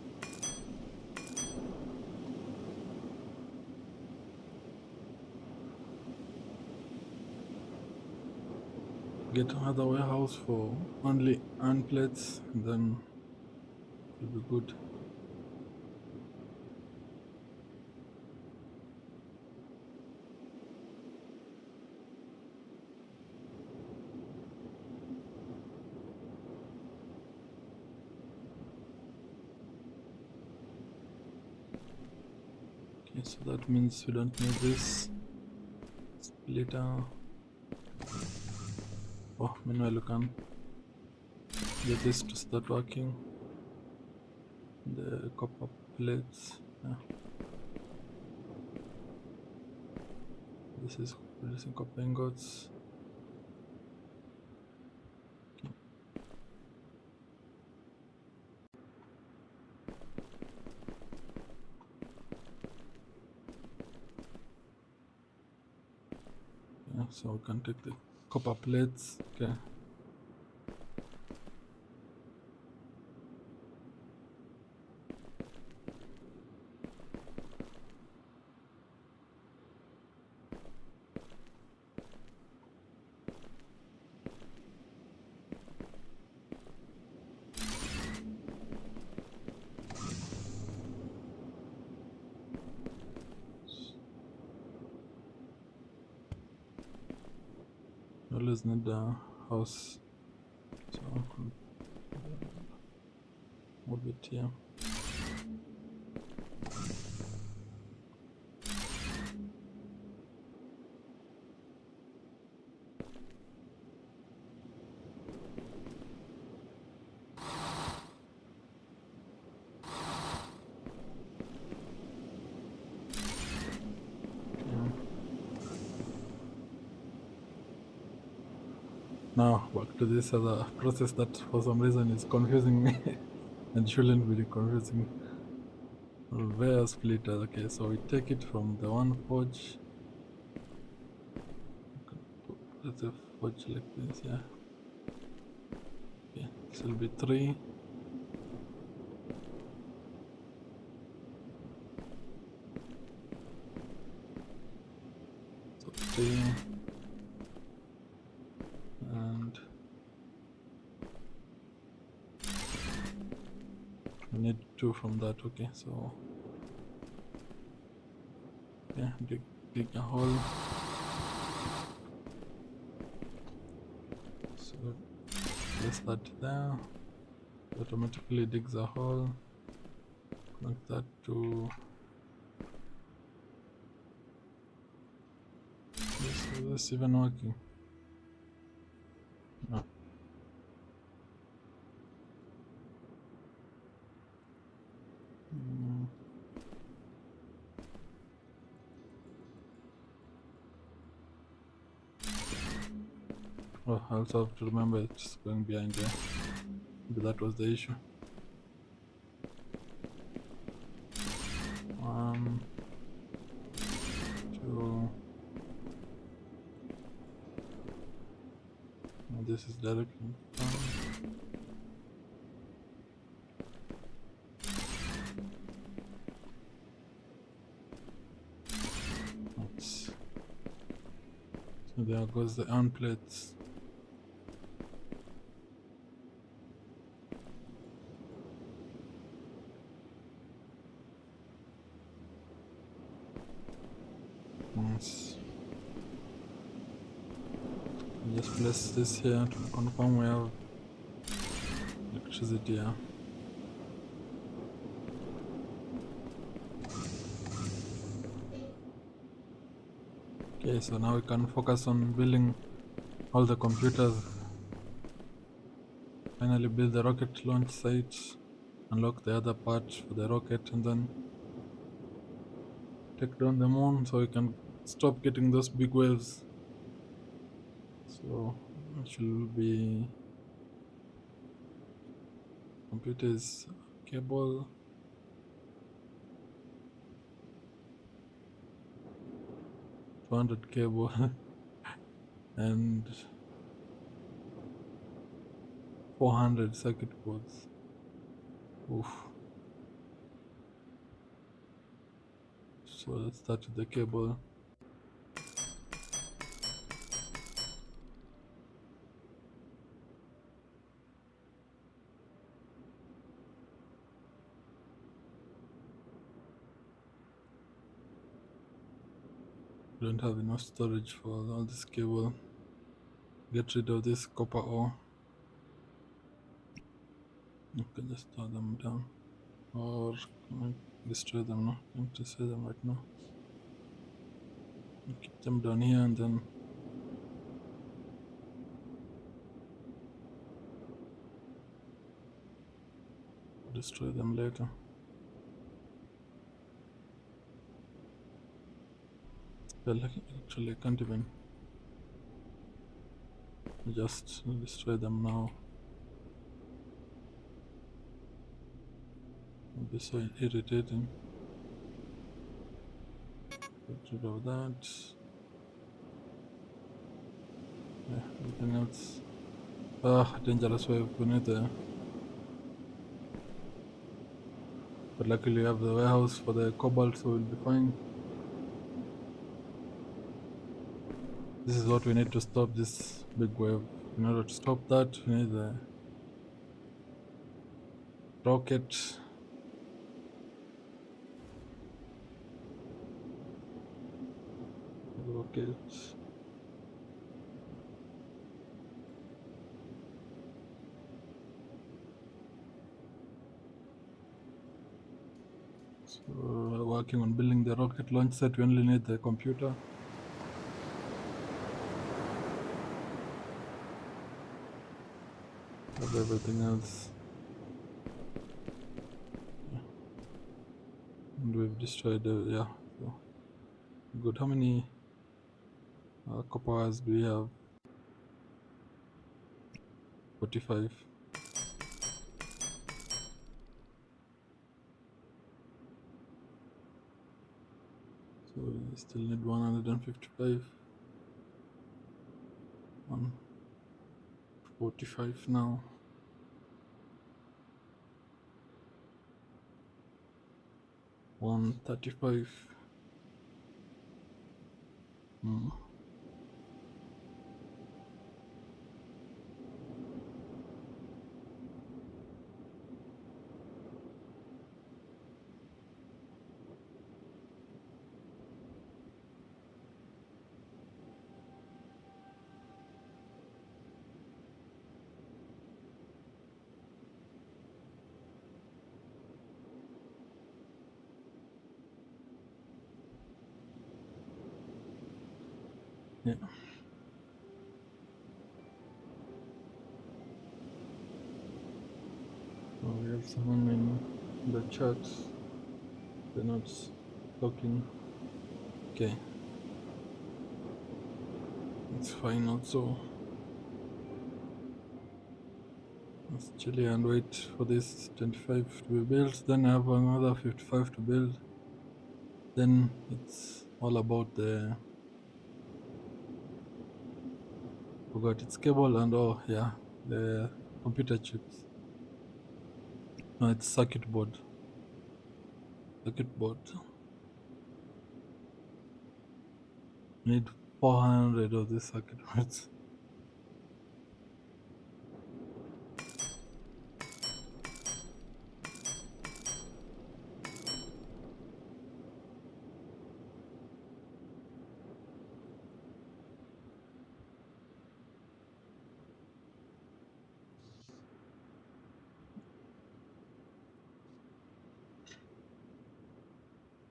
S1: Get another warehouse for only iron plates, and then it'll be good. Okay, so that means we don't need this splitter. Oh, meanwhile you can get this to start working. The copper plates. Yeah. This is producing copper ingots. Yeah, so we can take the copper plates. Okay. Always need a house, so I can move it here. Yeah. Now back to this other process that for some reason is confusing me and shouldn't be confusing. Conveyor splitter. Okay, so we take it from the one forge. Let's a forge like this, yeah. Okay, this will be 3. So 3 and We need 2 from that. Okay, so yeah, dig a hole. So place that there. Automatically digs a hole. Connect that to this. Is this even working? No. Oh, I also have to remember it's going behind there. Maybe that was the issue. 1, 2. And this is directly down. So there goes the iron plates. Nice. Just place this here to confirm we have electricity here. Okay, so now we can focus on building all the computers. Finally build the rocket launch site, unlock the other part for the rocket, and then take down the moon so we can stop getting those big waves. So it should be computers cable, 200 cable and 400 circuit boards. Oof. So let's start with the cable. Don't have enough storage for all this cable. Get rid of this copper ore. You can just throw them down, or can I destroy them? No, can't destroy them right now. I'll keep them down here and then destroy them later. Well, actually, I can't even just destroy them now. It'll be so irritating. Get rid of that. Yeah, everything else. Ah, dangerous wave. We need the. But luckily, we have the warehouse for the cobalt, so we'll be fine. This is what we need to stop this big wave. In order to stop that, we need the rocket. Rocket. So we're working on building the rocket launch set. We only need the computer. Have everything else. And we've destroyed yeah. So good. How many copper wires do we have? 45. So we still need 155. 145 now. $135. Yeah. Oh, we have someone in the chat. They're not talking. Okay. It's fine also. Let's chill here and wait for this 25 to be built. Then I have another 55 to build. Then it's all about the forgot its cable and oh yeah, the computer chips. No, it's circuit board. Circuit board. Need 400 of these circuit boards.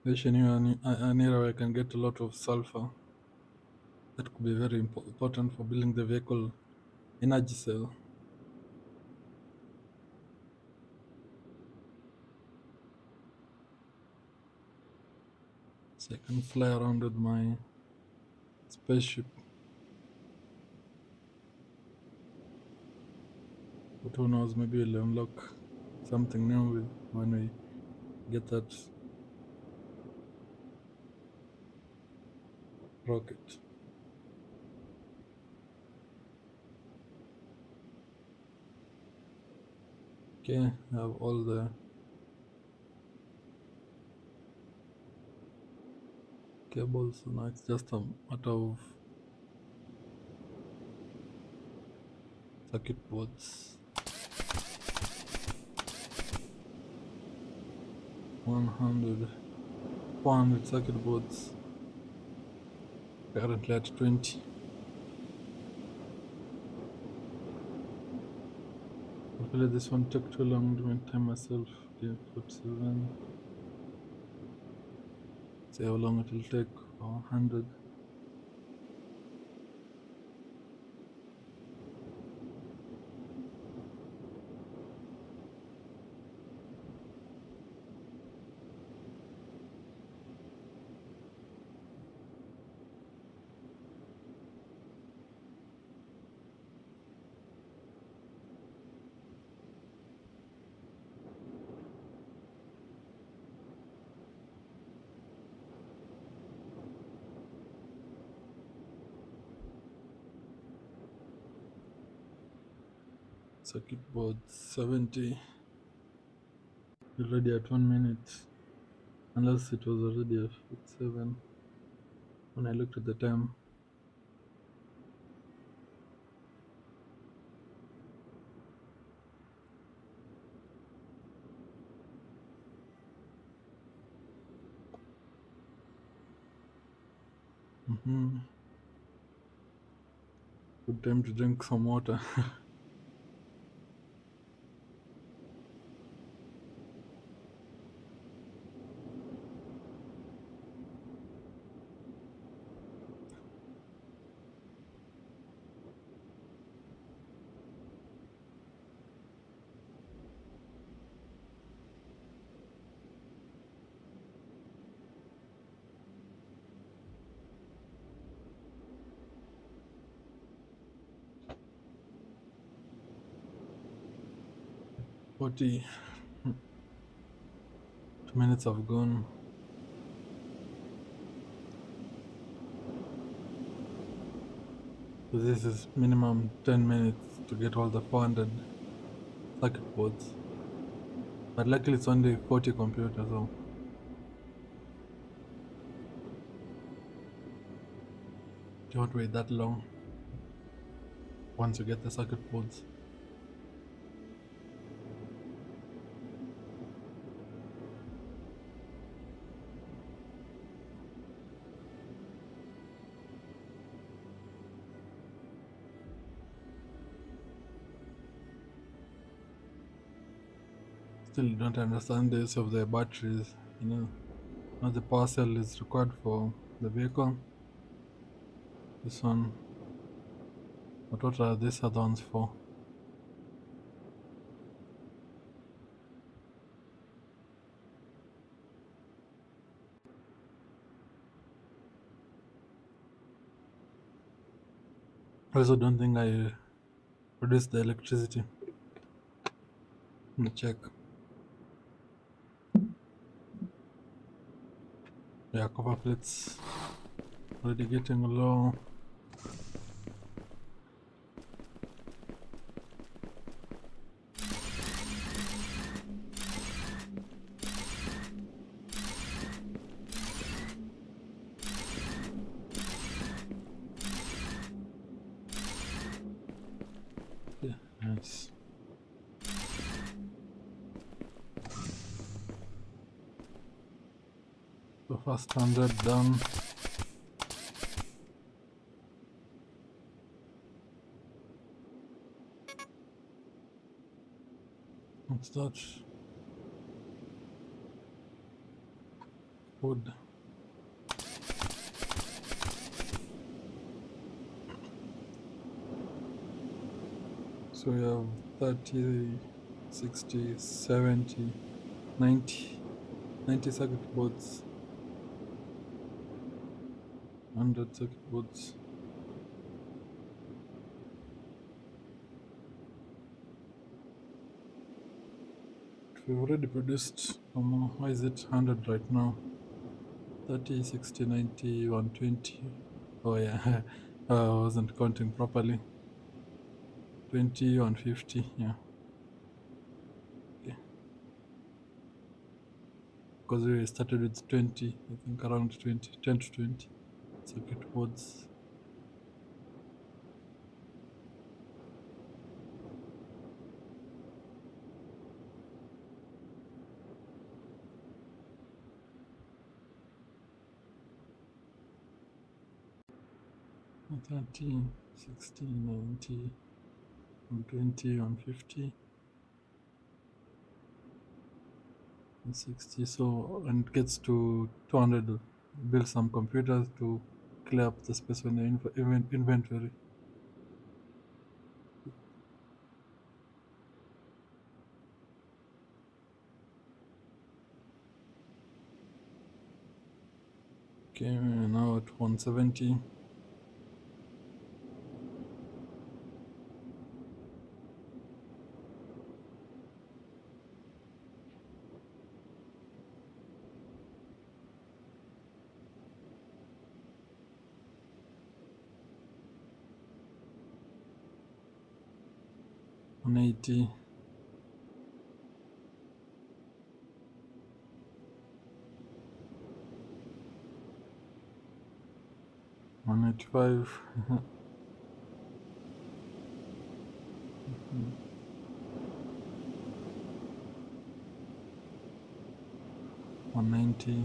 S1: Especially an area where I can get a lot of sulfur. That could be very important for building the vehicle energy cell. So I can fly around with my spaceship. But who knows, maybe we'll unlock something new with when we get that rocket. Okay, I have all the cables, so now it's just a matter of circuit boards. 100, 400 circuit boards. Currently at 20. Hopefully this won't take too long to time myself. Okay, 47. See how long it will take for 100. Circuit board 70. Already at 1 minute. Unless it was already at 7 when I looked at the time. Good time to drink some water. Forty 2 minutes have gone. So this is minimum 10 minutes to get all the 400 circuit boards. But luckily it's only 40 computers, so don't wait that long once you get the circuit boards. Still don't understand the use of the batteries, now the power cell is required for the vehicle. This one. But what are these other ones for? I also don't think I produce the electricity. Let me check. Yeah, copper plates already getting low. Yeah, nice. The first 100 done. What's that? Wood. So we have 30, 60, 70, 90, 90 circuit boards, 100 circuit boards. We've already produced, why is it 100 right now? 30, 60, 90, 120. Oh yeah, I wasn't counting properly. 20, 150, yeah. Okay. Because we started with 20, I think around 20, 10 to 20 circuit boards. Thirty, 60, 90, 120, 150, and 60. So, and it gets to 200. Build some computers to clear up the space on the inventory. Okay, now at 170. One 80. 185. 190.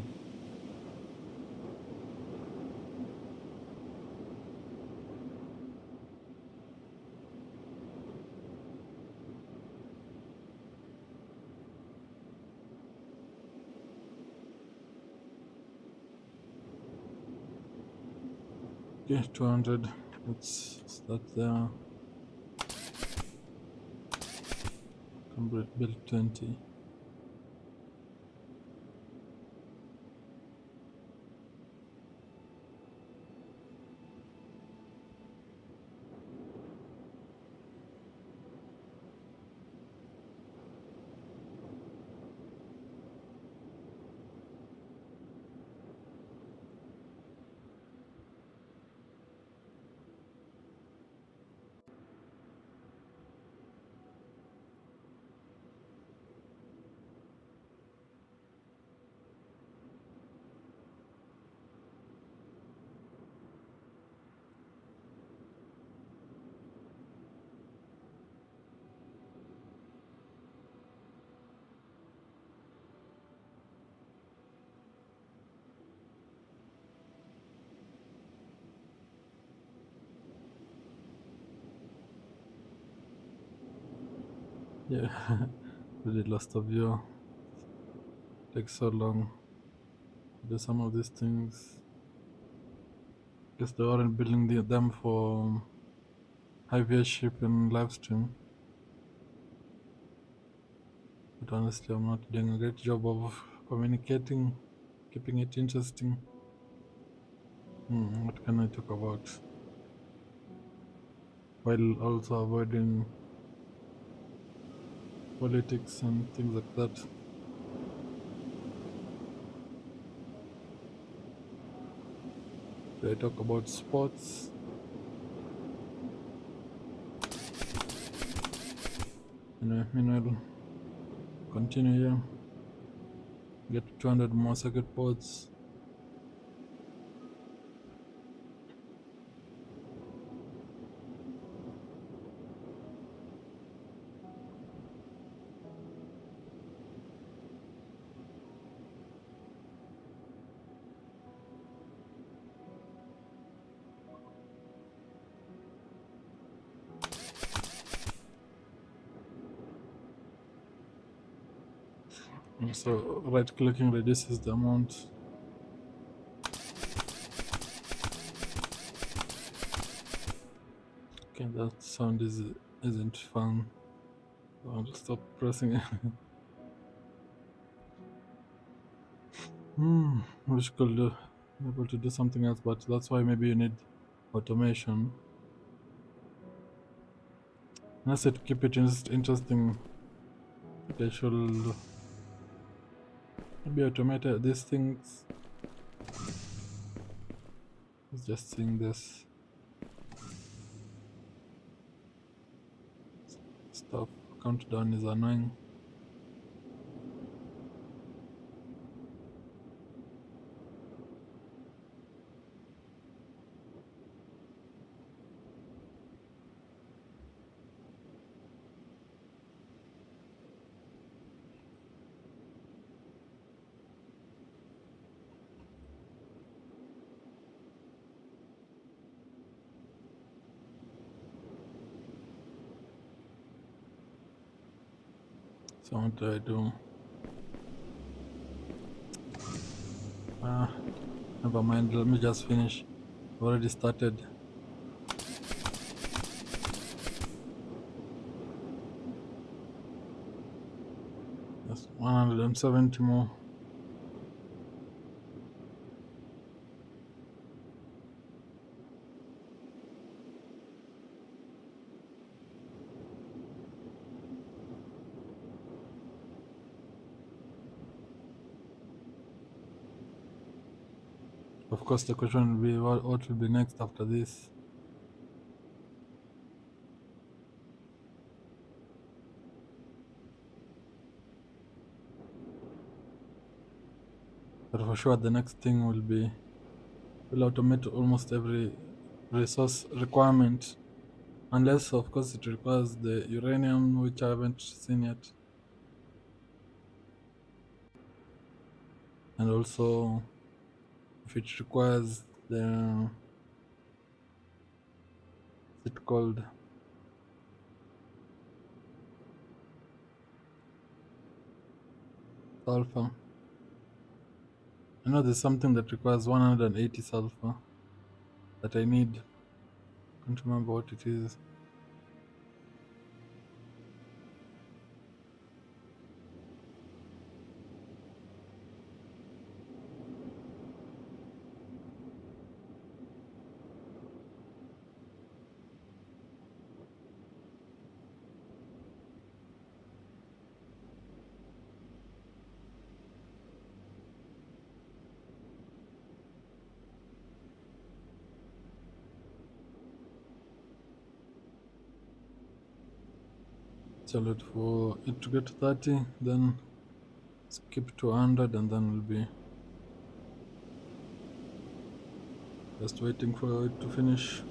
S1: Okay, 200. Let's start there. Build 20. Yeah, really lost a view. Takes so long to do some of these things. Guess they weren't building them for high viewership and live stream. But honestly, I'm not doing a great job of communicating, keeping it interesting. What can I talk about? While also avoiding politics and things like that. Do I talk about sports? Anyway, meanwhile, continue here. Get to 200 more circuit boards. So right clicking reduces the amount. Okay, that sound isn't fun. So I'll stop pressing it. Wish could be able to do something else, but that's why maybe you need automation. And I said to keep it interesting, they should maybe automate these things. It's just seeing this stuff. Countdown is annoying. So what do I do? Never mind, let me just finish. I've already started. That's 170 more. Of course, the question will be what will be next after this. But for sure, the next thing will automate almost every resource requirement, unless, of course, it requires the uranium, which I haven't seen yet, and also if it requires the what's it called? Sulfur. I know there's something that requires 180 sulfur that I need. Can't remember what it is. Salute for it to get to 30, then skip to 100, and then we'll be just waiting for it to finish.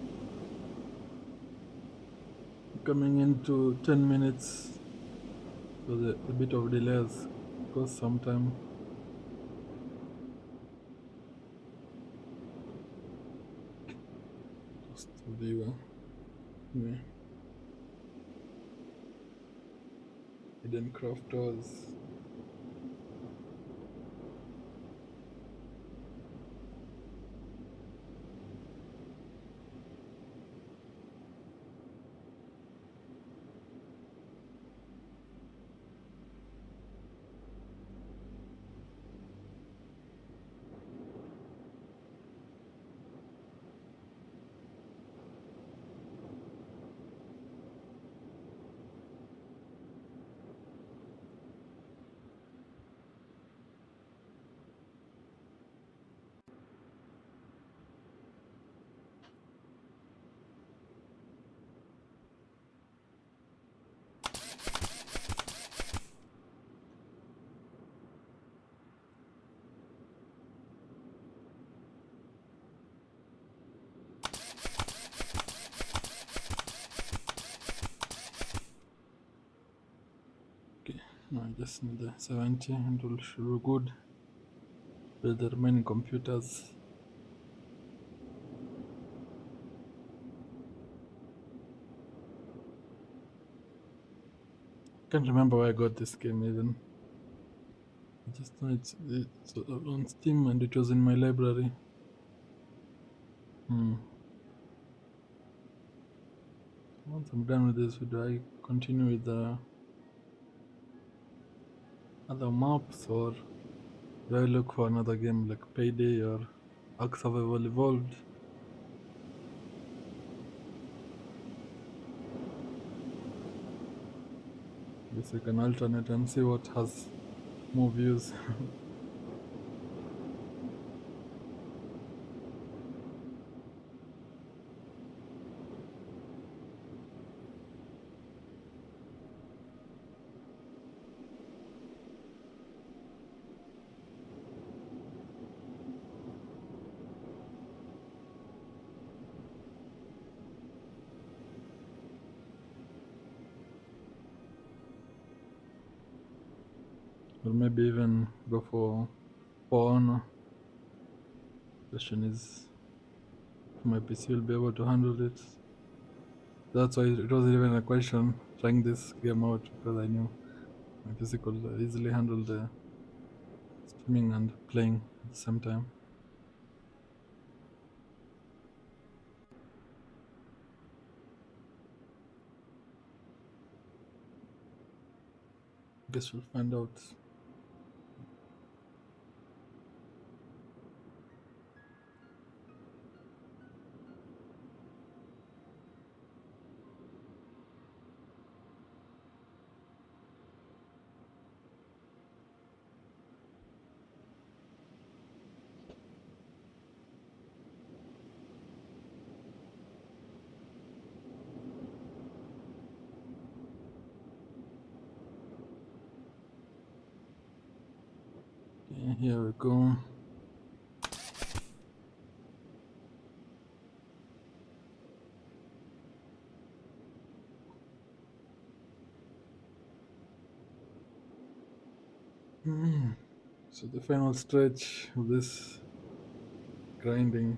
S1: Coming into 10 minutes, so a bit of delays because sometime. Just the viewer. Anyway. Hidden crafters. No, I just need the 70 and it should be good. Build the remaining computers. Can't remember where I got this game even. I just know it's on Steam and it was in my library. Once I'm done with this video, I continue with the other maps, or do I look for another game like Payday or Ark Survival Evolved? Guess I can alternate and see what has more views. Or maybe even go for Honor. Question is if my PC will be able to handle it. That's why it wasn't even a question trying this game out, because I knew my PC could easily handle the streaming and playing at the same time. Guess we'll find out. Okay, here we go. So the final stretch of this grinding.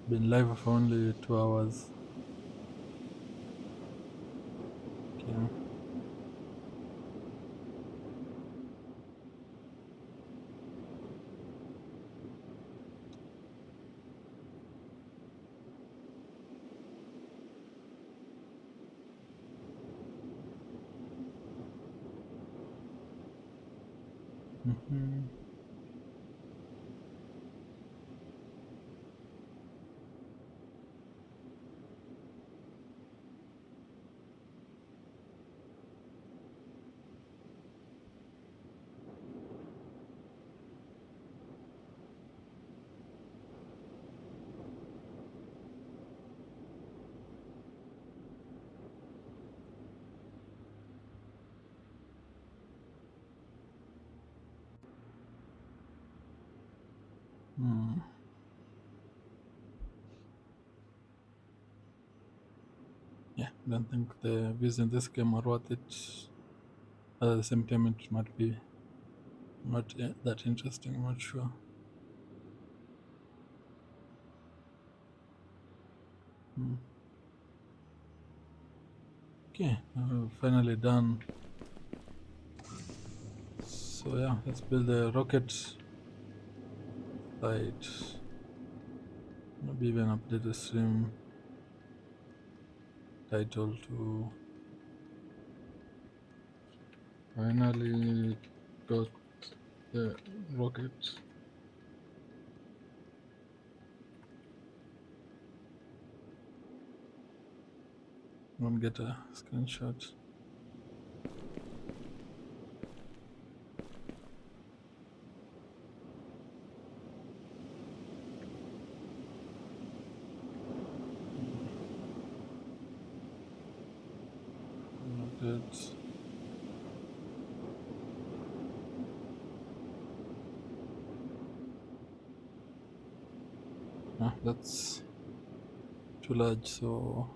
S1: Been live for only 2 hours. Okay. Mm-hmm. Yeah, don't think the views in this game are worth it. At the same time, it might be not that interesting, I'm not sure. Okay, finally done. So yeah, let's build a rocket site. Maybe even update the stream title to finally got the rocket. Don't get a screenshot. Rocket. That's too large, so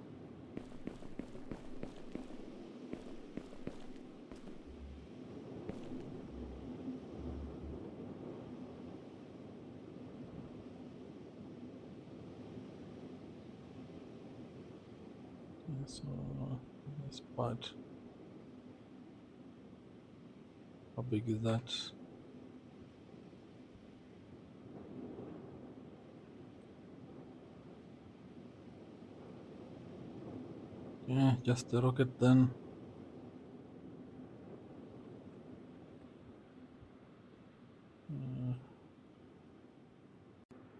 S1: this part, how big is that? Yeah, just the rocket then.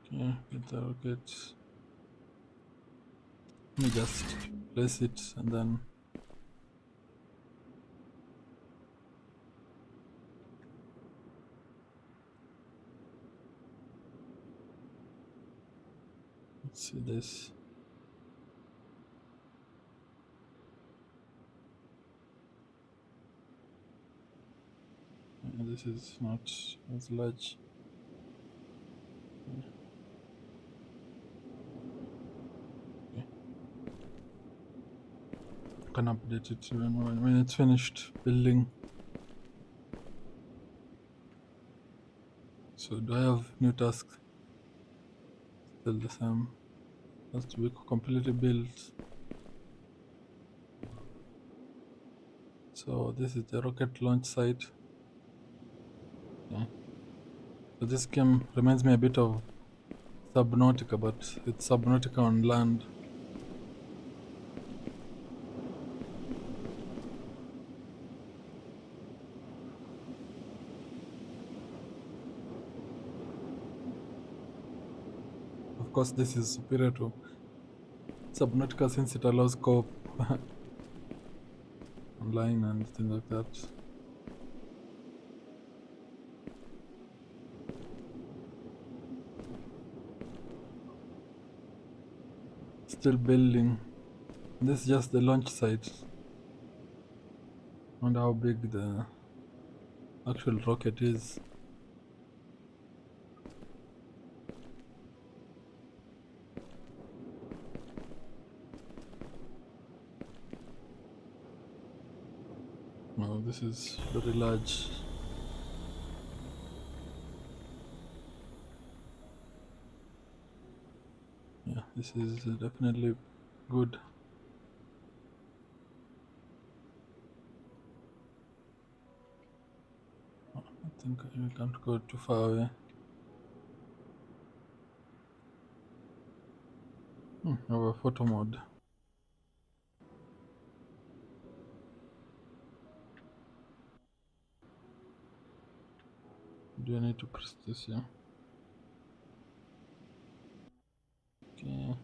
S1: Okay, with the rocket, let me just place it and then let's see this. This is not as large. Okay. I can update it when it's finished building. So do I have new tasks? Still the same. Has to be completely built. So this is the rocket launch site. Yeah. So this game reminds me a bit of Subnautica, but it's Subnautica on land. Of course, this is superior to Subnautica since it allows co-op online and things like that. Still building. This is just the launch site. I wonder how big the actual rocket is. No, this is very large. Yeah, this is definitely good. I think I can't go too far away. I have a photo mode. Do I need to press this here? Okay.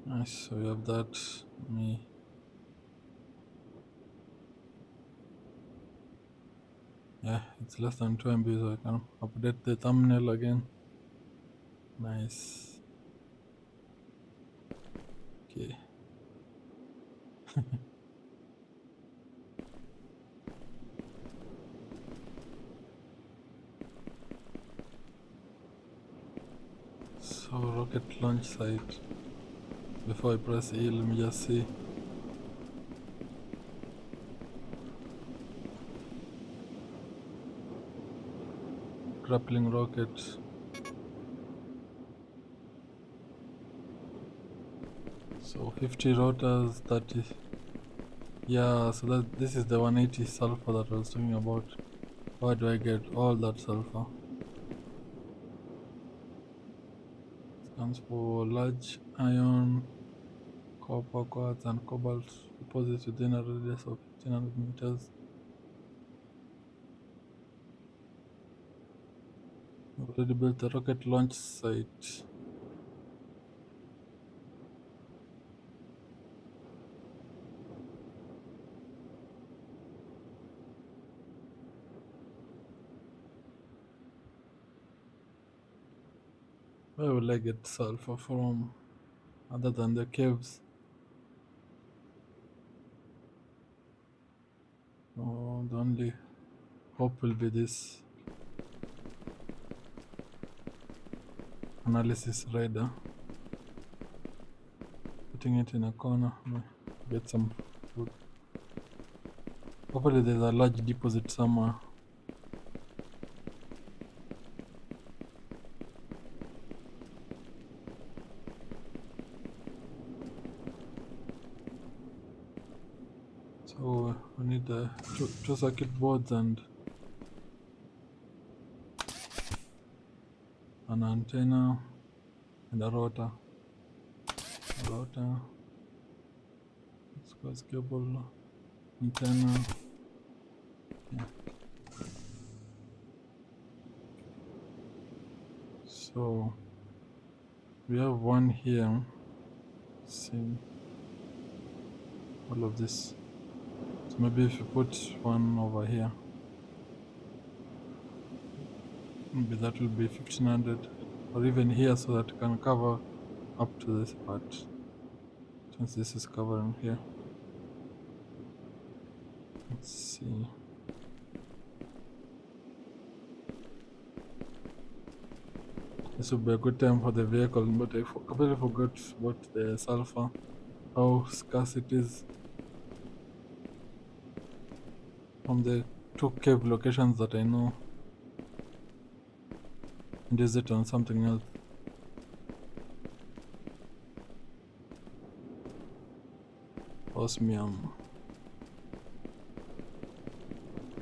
S1: Nice, so we have that. Me. Yeah, it's less than 2 MB, so I can update the thumbnail again. Nice. Okay. So rocket launch site. Before I press E, let me just see. Grappling rocket. So 50 rotors, 30. Yeah, so this is the 180 sulfur that I was talking about. Why do I get all that sulfur? Stands for large iron, copper, quartz, and cobalt deposits within a radius of 1500 meters. I've already built a rocket launch site. Where will I get sulfur from other than the caves? So the only hope will be this analysis radar. Putting it in a corner, get some food. Hopefully there's a large deposit somewhere. So we need the two circuit boards and an antenna and a router. Let's go cable, antenna. Yeah. So we have one here. See all of this. So maybe if you put one over here, maybe that will be 1500, or even here, so that you can cover up to this part, since this is covering here. Let's see. This would be a good time for the vehicle, but I completely forgot about the sulfur, how scarce it is. From the two cave locations that I know, and use it on something else. Osmium.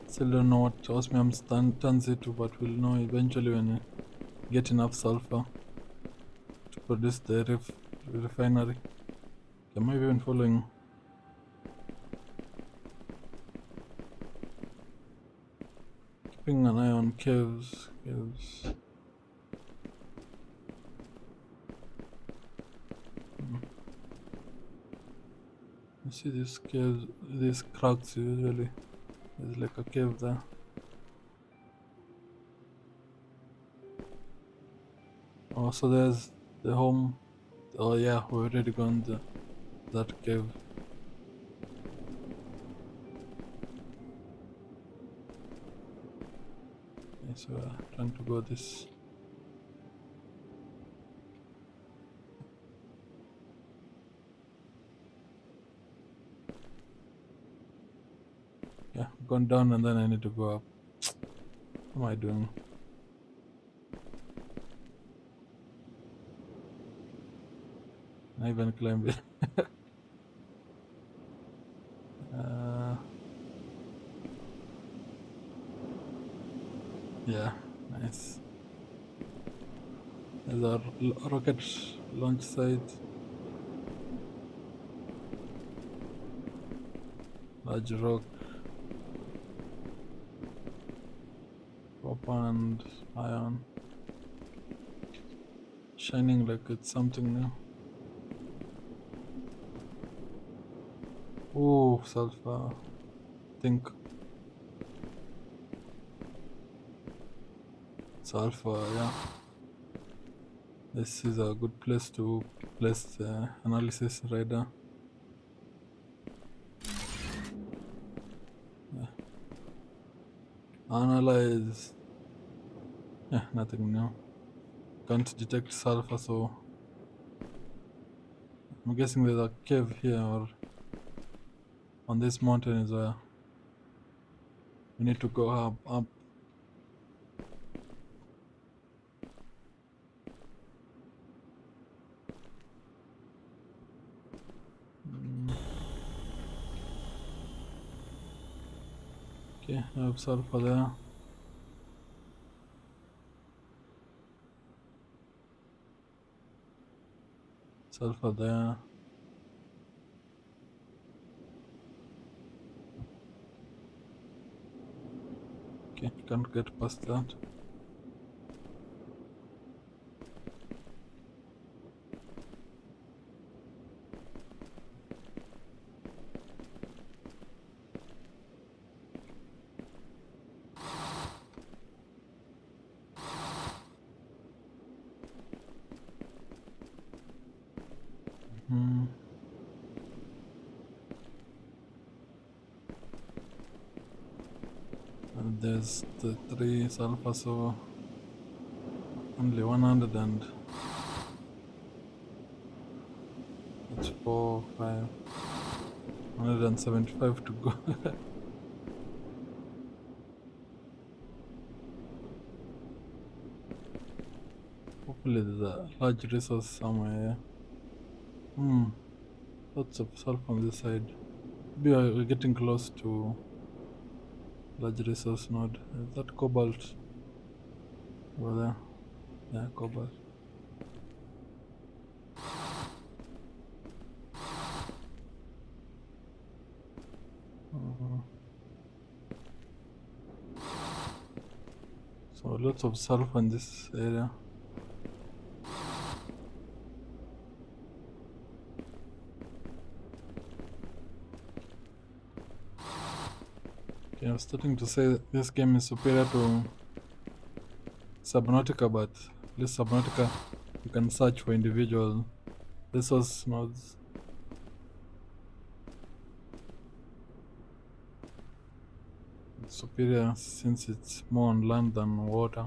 S1: Still don't know what osmium turns into, but we'll know eventually when we get enough sulfur to produce the refinery. Am I even following? Keeping an eye on caves. You see these caves, these cracks usually. There's like a cave there. Oh, so there's the home. Oh yeah, we already gone to that cave. Okay, so we're trying to go this. Yeah, gone down and then I need to go up. What am I doing? I even climbed it. Yeah, nice. There's our rocket launch site. Large rock. Copper and iron. Shining like it's something new. Oh, sulfur. Think. Sulfur, yeah. This is a good place to place the analysis radar. Yeah. Analyze. Yeah, nothing new. Can't detect sulfur, so I'm guessing there's a cave here, or on this mountain is where we need to go up. Okay, I have sulfur there. Sulfur there. Okay, can't get past that. There's the 3 sulfur, so only 100 and that's 4, 5, 175 to go. Hopefully there's a large resource somewhere. Lots of sulfur on this side. Maybe we're getting close to large resource node. Is that cobalt over there? Yeah, cobalt. So lots of sulfur in this area. Okay, I'm starting to say this game is superior to Subnautica, but at least Subnautica you can search for individual resource nodes. It's superior since it's more on land than water.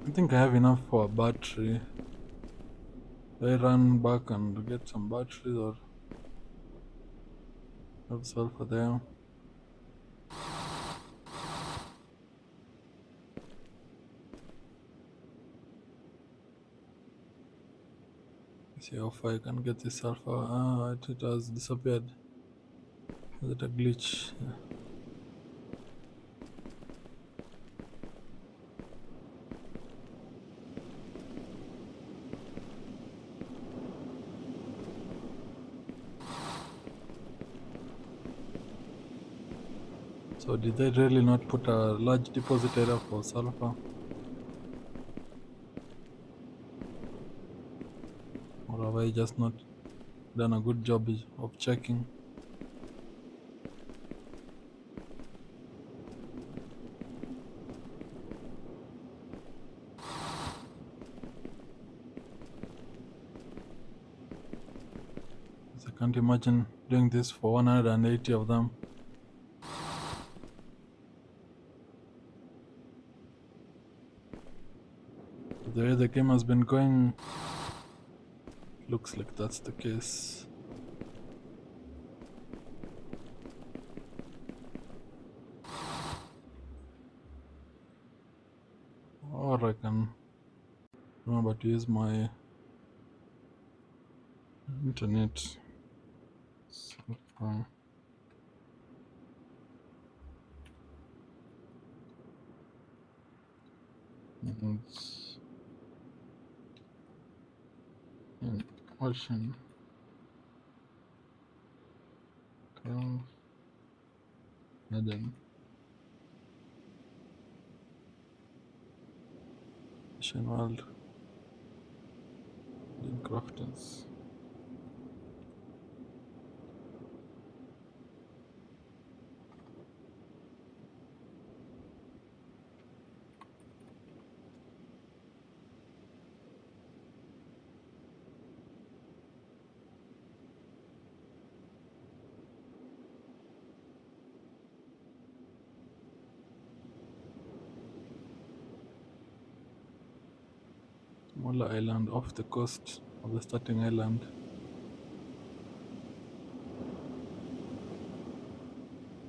S1: I think I have enough for a battery. Do I run back and get some batteries or have sulfur there? See how far I can get this sulfur. Ah, it has disappeared. Is it a glitch? Yeah. So did they really not put a large deposit area for sulfur? Or have I just not done a good job of checking? I can't imagine doing this for 180 of them. The way the game has been going, looks like that's the case. Or I can remember to use my internet. Sulfur. It's in ocean. Curl. Hidden. Ocean world. Hidden crafters. Smaller island off the coast of the starting island.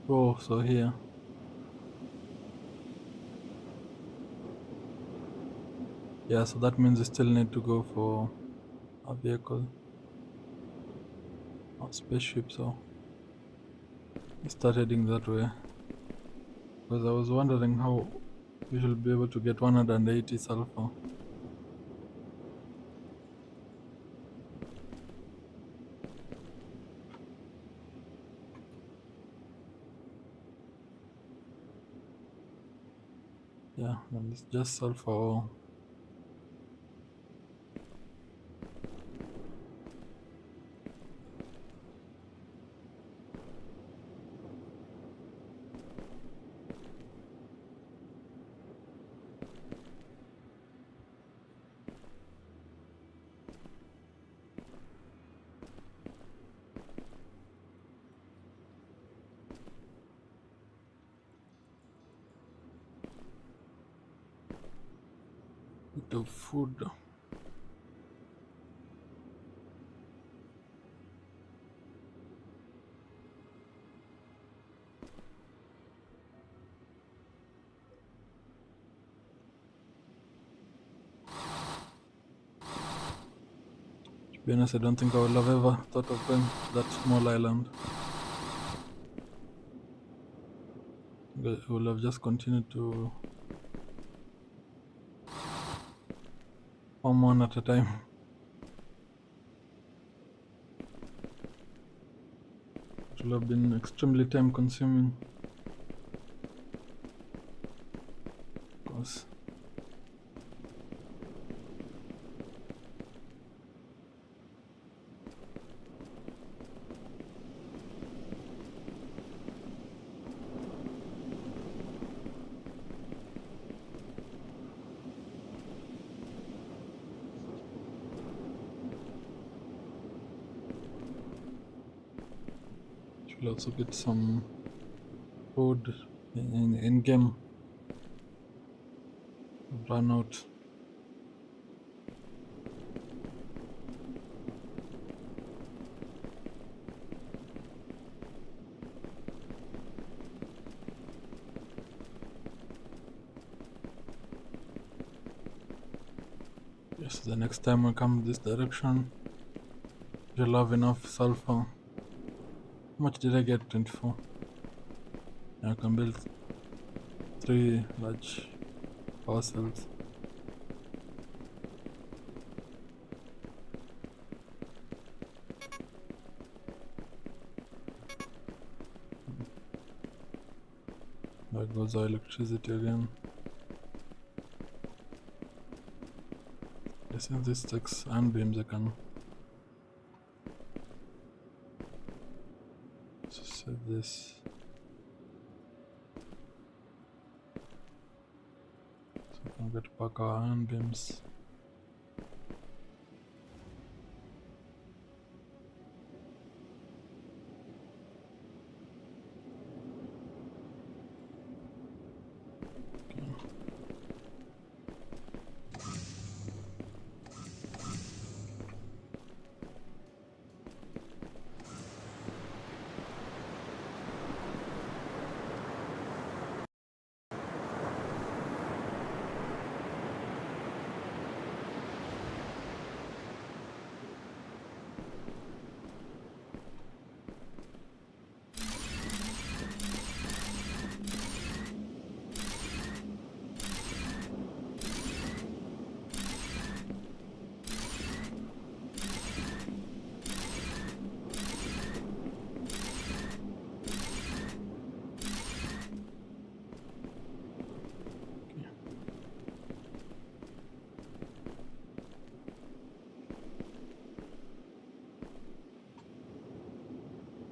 S1: Oh, so here. Yeah, so that means we still need to go for a vehicle or spaceship, so we start heading that way. Because I was wondering how we should be able to get 180 sulfur. Yeah, and it's just sulfur ore. bit of food. To be honest, I don't think I would have ever thought of going to that small island. I would have just continued to farm one at a time. It will have been extremely time consuming. Of course. Should also get some food in game. Run out. Yes, the next time I come this direction, you'll have enough sulfur. How much did I get? 24. I can build 3 large power cells. There goes our electricity again. Since this takes iron beams, I can set this. So I can get back our iron beams.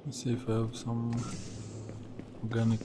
S1: Let's see if I have some organic.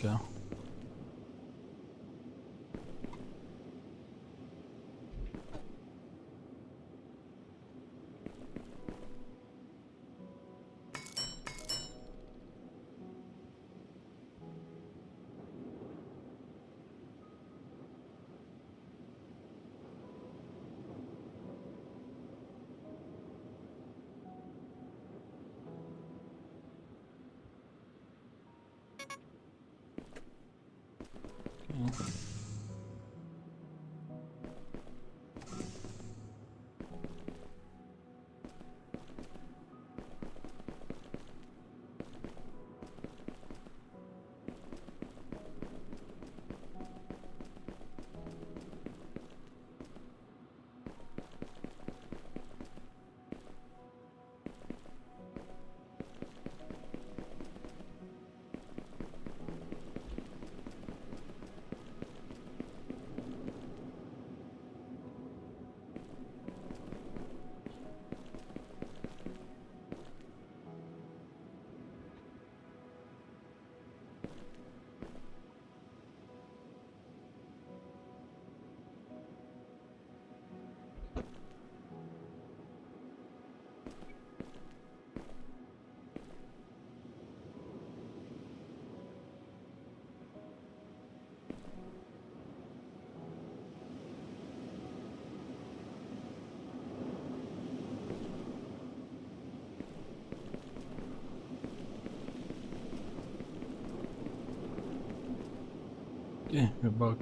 S1: Okay, we're back.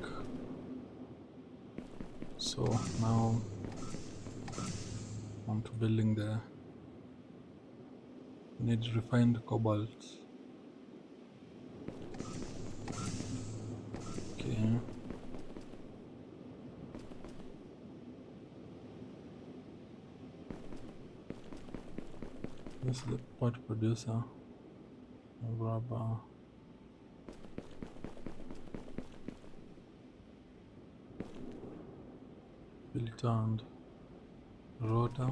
S1: So now on to building the need refined cobalt. Okay. This is the pot producer. Rubber. Filter and rotor.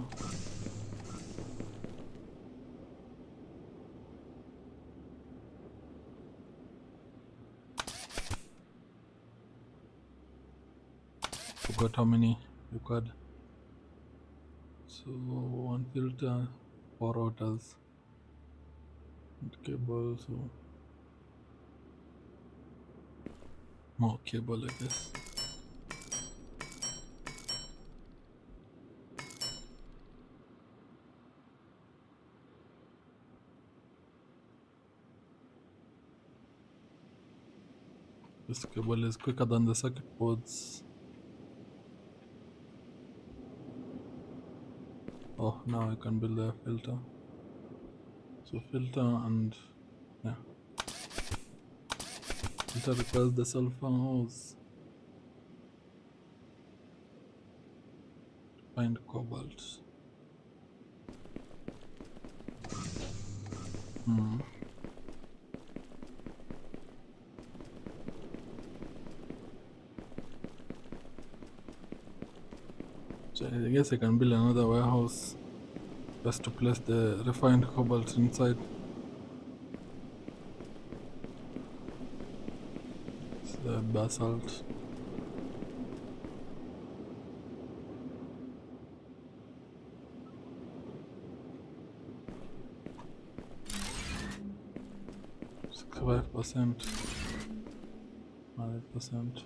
S1: Forgot how many required. So one filter, 4 rotors, and cable. So more cable, I guess. This cable is quicker than the circuit boards. Oh, now I can build a filter. So filter and yeah, filter requires the sulfur hose. Find cobalt. So I guess I can build another warehouse just to place the refined cobalt inside. It's the basalt. %, 100%.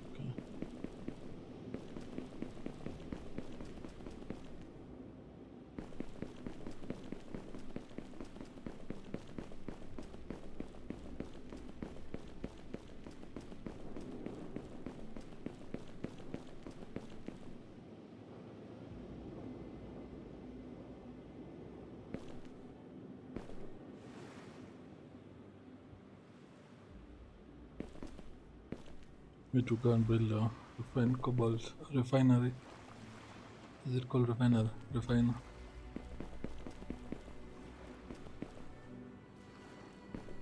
S1: Okay. We to go and build a refined cobalt refinery. Is it called refiner? Refiner.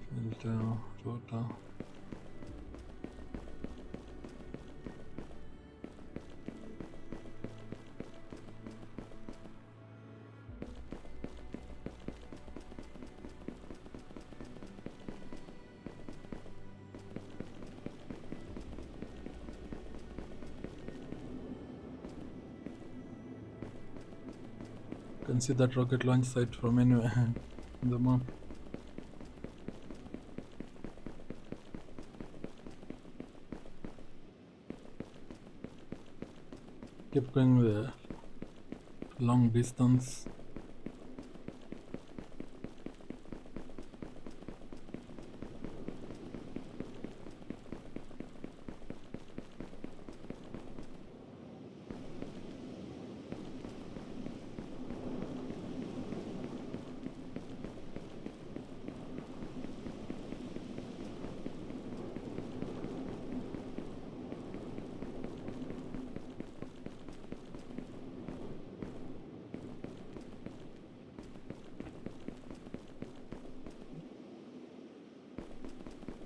S1: Filter, rotor. You can see that rocket launch site from anywhere in the map. Keep going the long distance.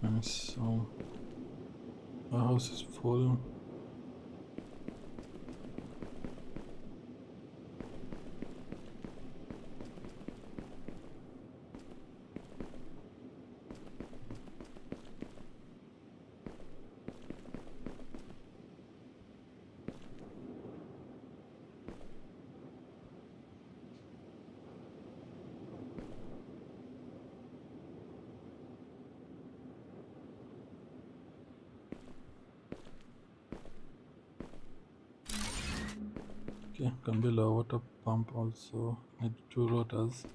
S1: And so our house is full. Okay, can build a water pump also. Need 2 rotors.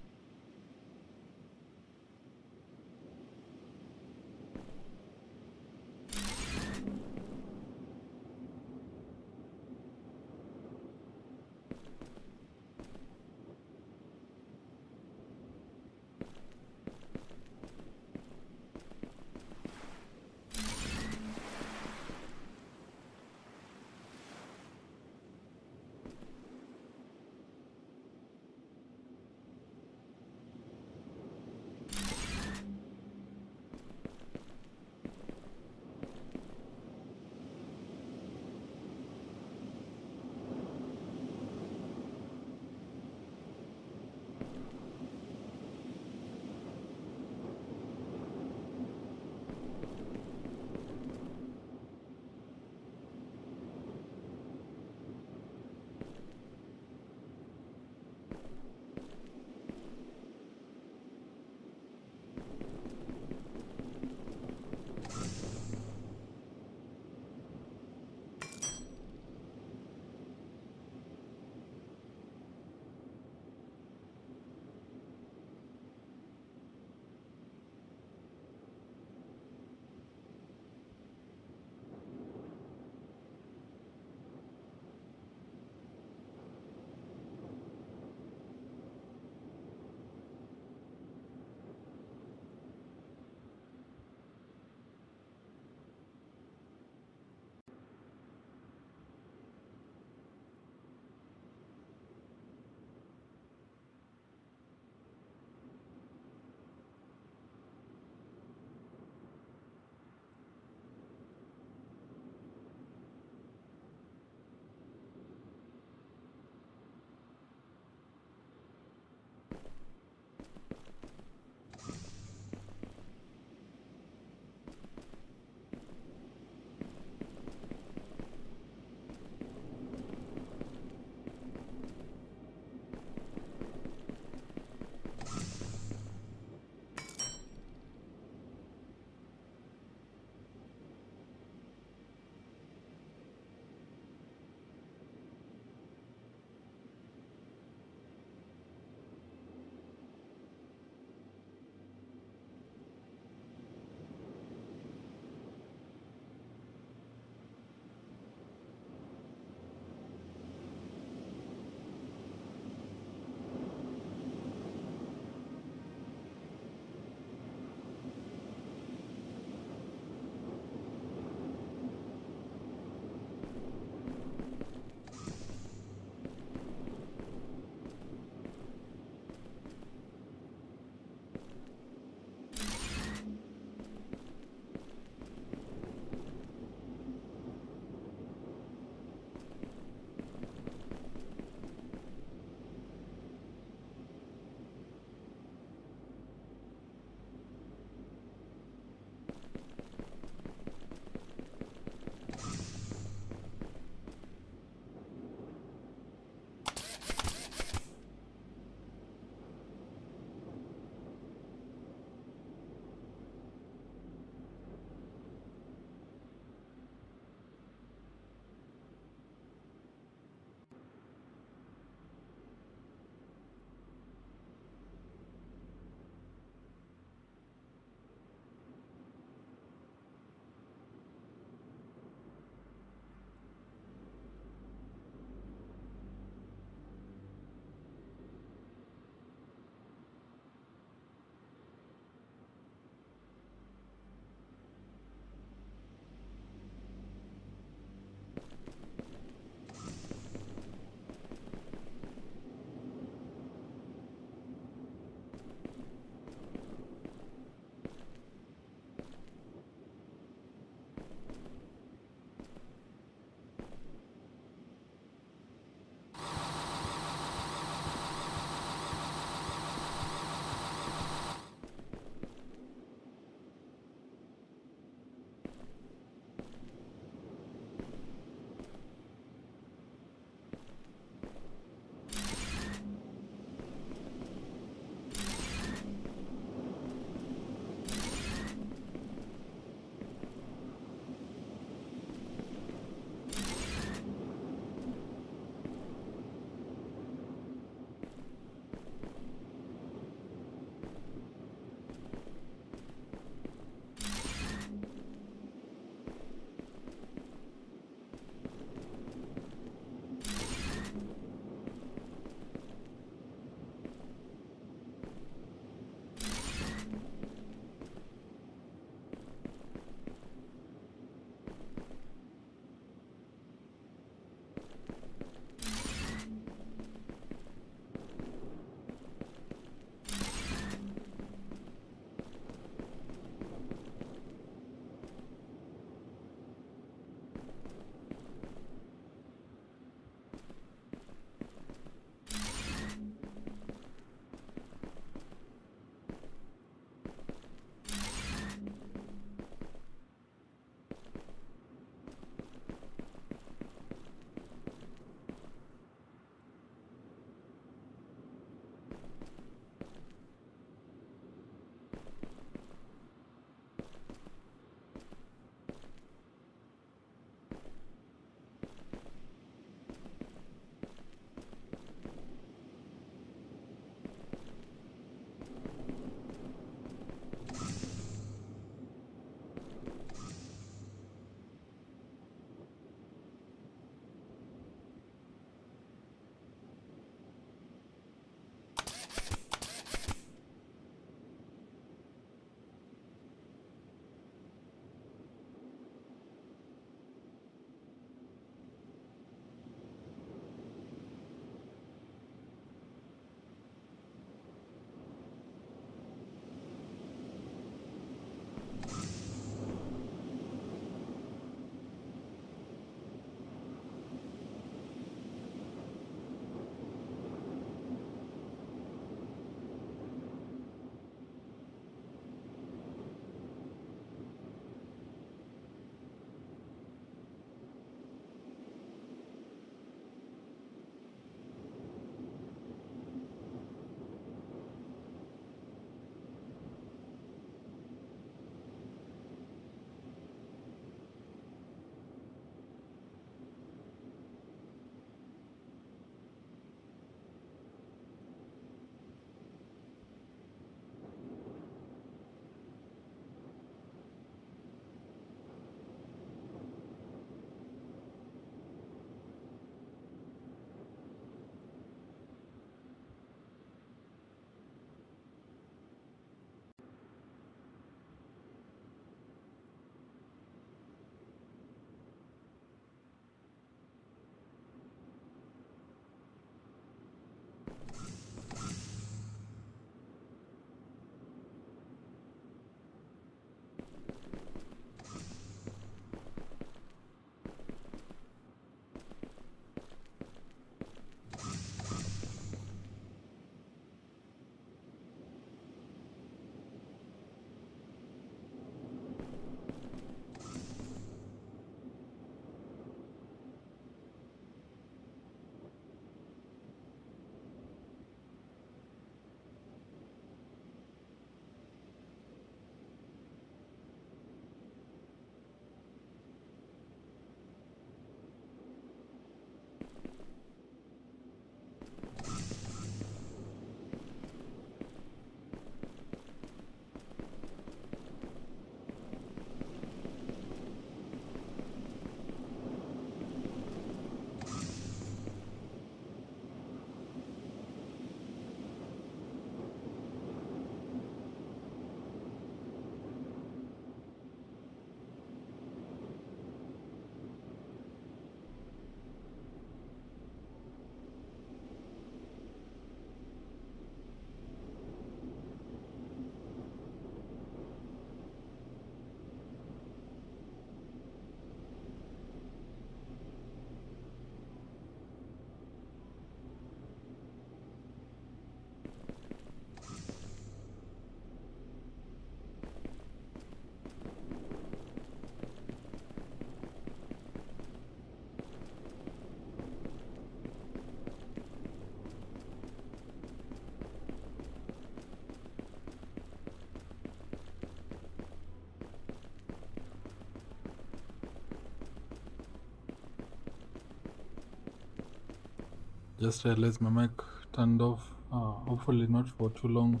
S1: Just realized my mic turned off. Hopefully not for too long.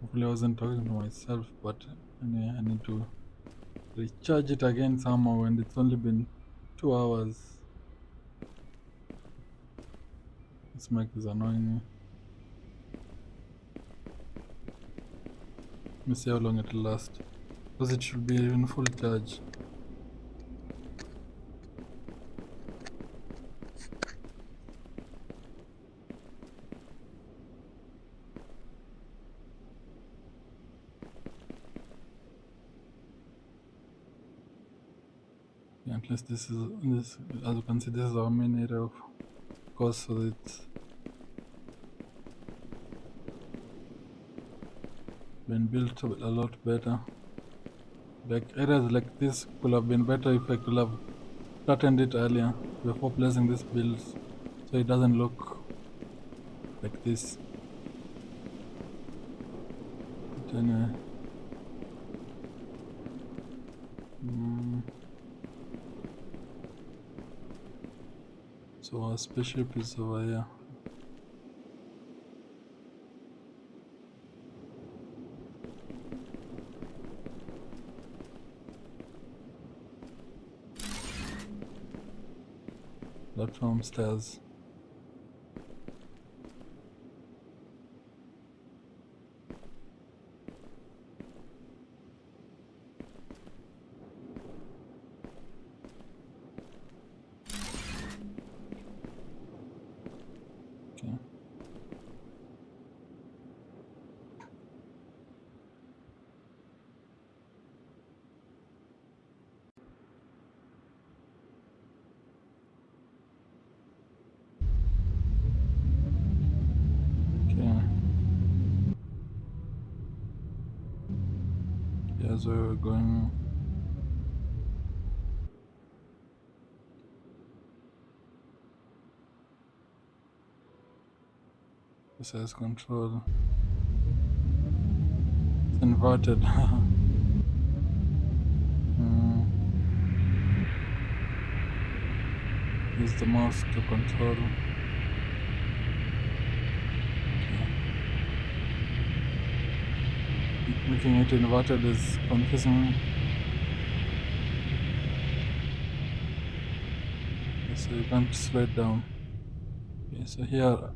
S1: Hopefully I wasn't talking to myself, but anyway, I need to recharge it again somehow, and it's only been 2 hours. This mic is annoying me. Let me see how long it'll last, because it should be in full charge. Yeah, at least this, as you can see, this is our main area of course, so it's been built a lot better. Like areas like this could have been better if I could have flattened it earlier before placing these builds, so it doesn't look like this. But anyway, so our spaceship is over here. Platform stairs. Okay. Okay. Here's where we're going. This has control. It's inverted. Use the mouse to control. Okay. Making it inverted is confusing me. Okay, so you can't slow it down. Okay, so here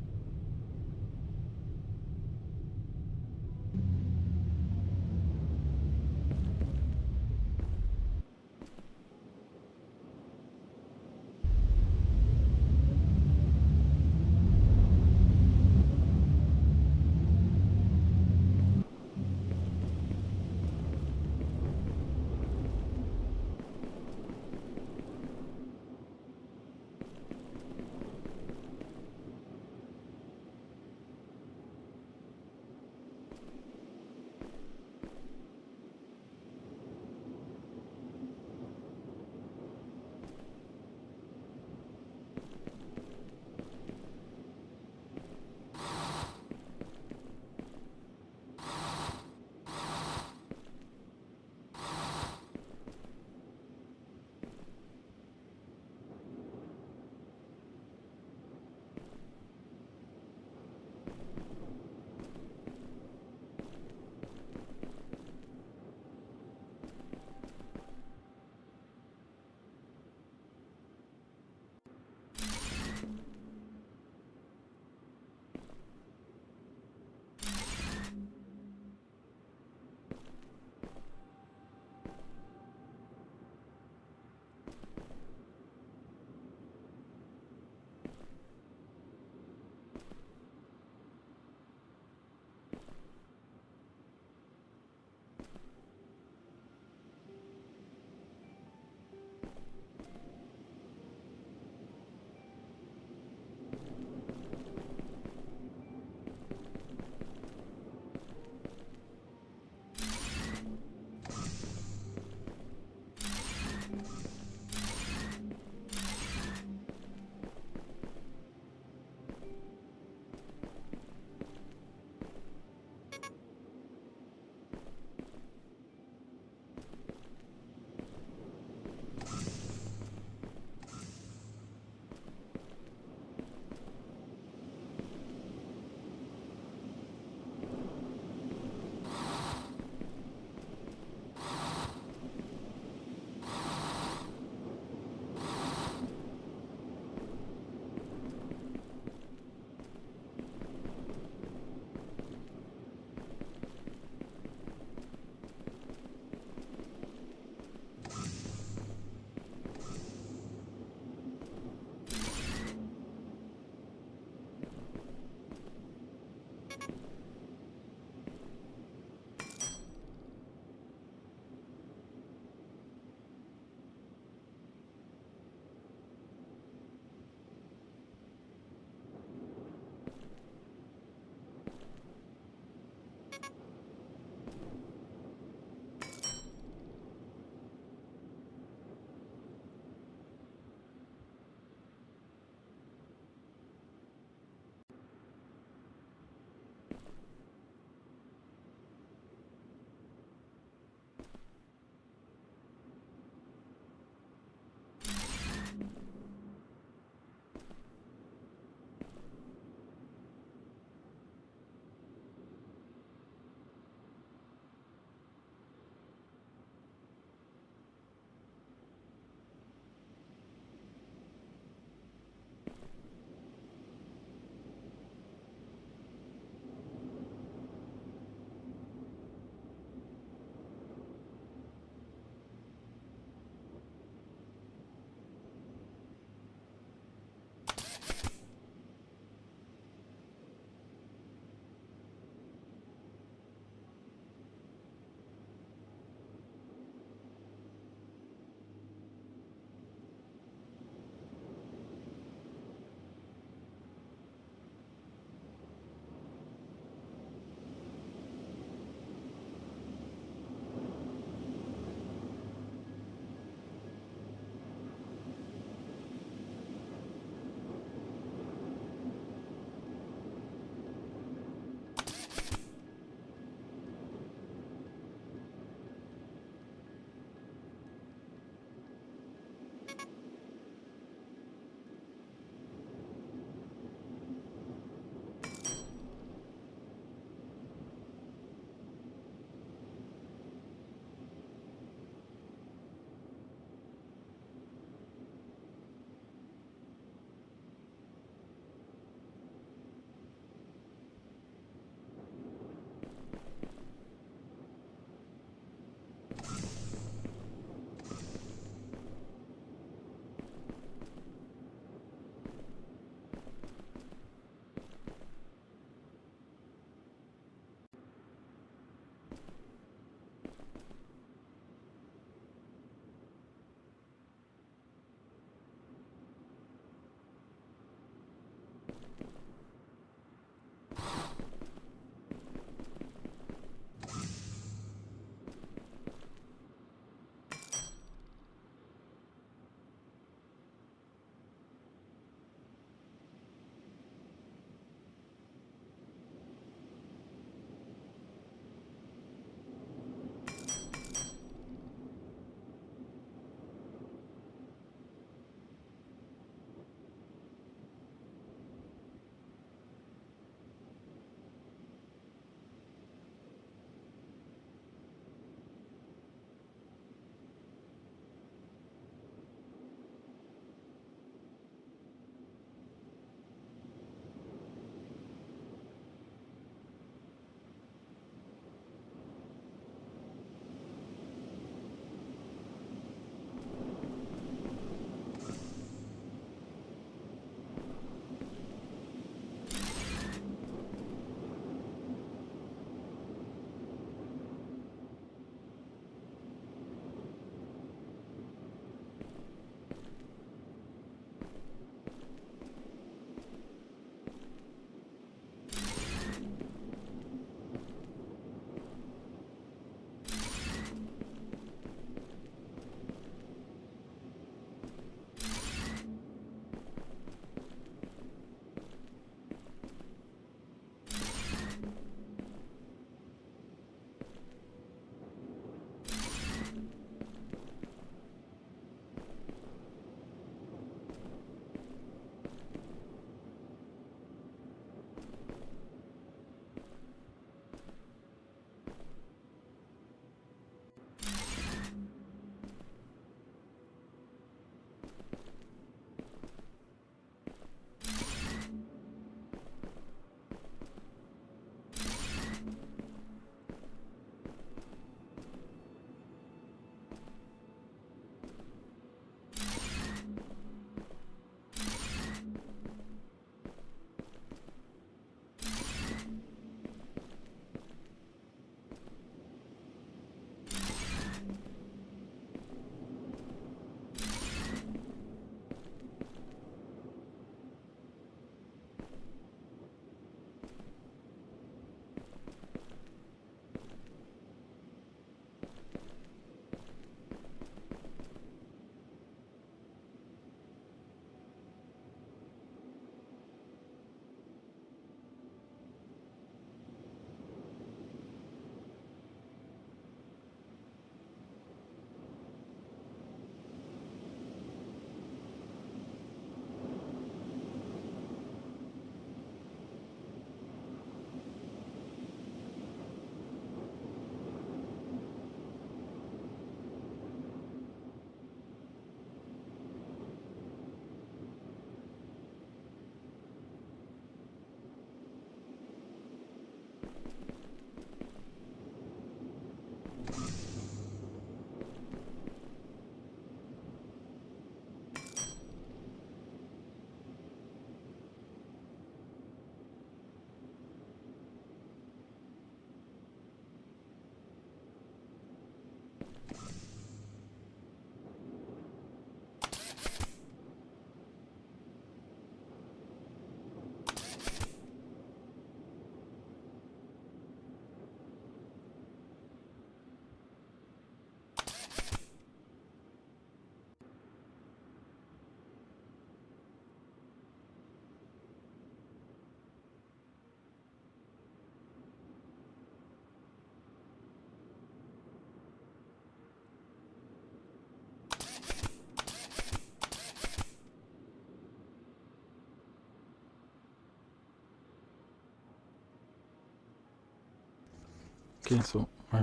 S1: Okay, so my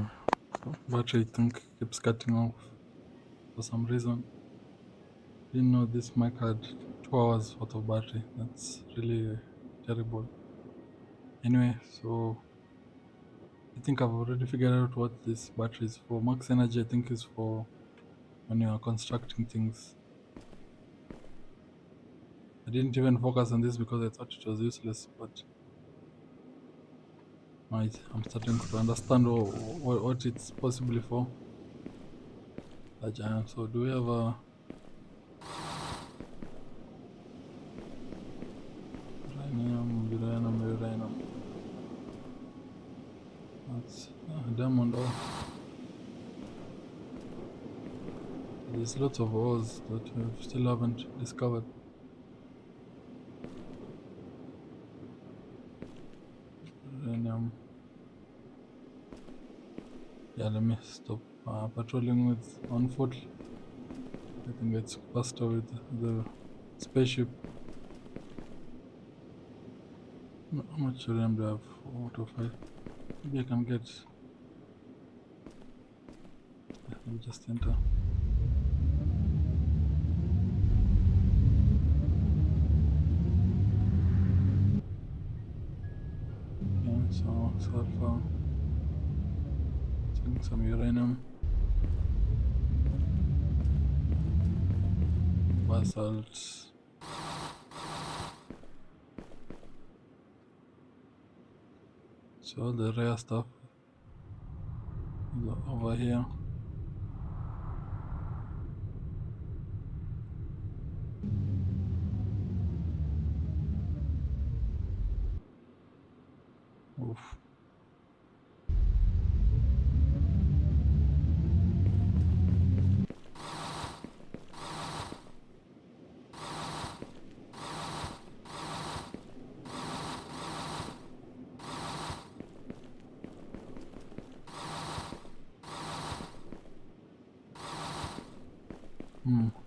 S1: battery I think keeps cutting off for some reason. Didn't know this mic had 2 hours worth of battery. That's really terrible. Anyway, so I think I've already figured out what this battery is for. Max energy I think is for when you are constructing things. I didn't even focus on this because I thought it was useless, but now I'm starting to understand what it's possibly for. So do we have a uranium? That's diamond ore. There's lots of ores that we still haven't discovered. Uranium. Yeah, let me stop patrolling with on foot. I think it's faster with the spaceship. How much uranium do I have? 4 to 5. Maybe I can get. Let me just enter. Yeah, so sulfur. Some uranium. Basalt. So all the rare stuff is over here. Oof.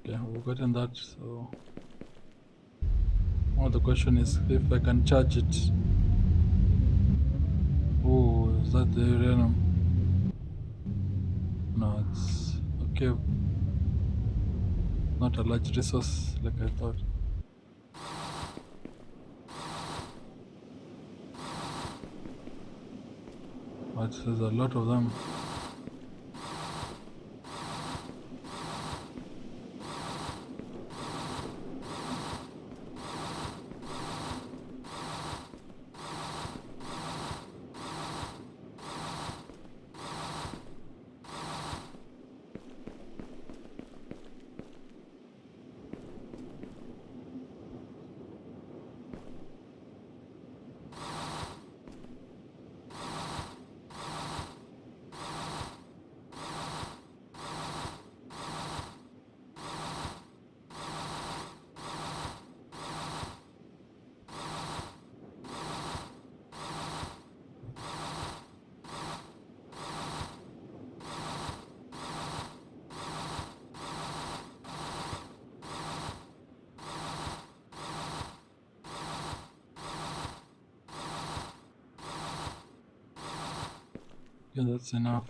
S1: Okay, we've gotten that. So now the question is if I can charge it. Oh, is that the uranium? No, it's okay. Not a large resource like I thought. But there's a lot of them. Yeah, that's enough.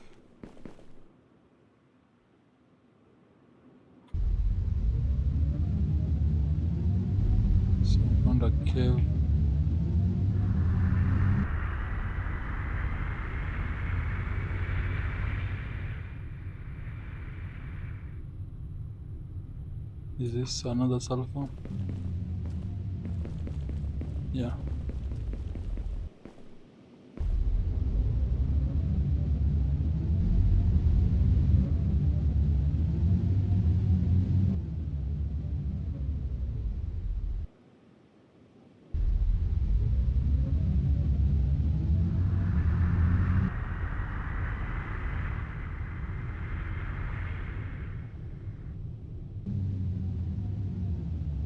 S1: So I found a cave. Is this another sulfur? Yeah.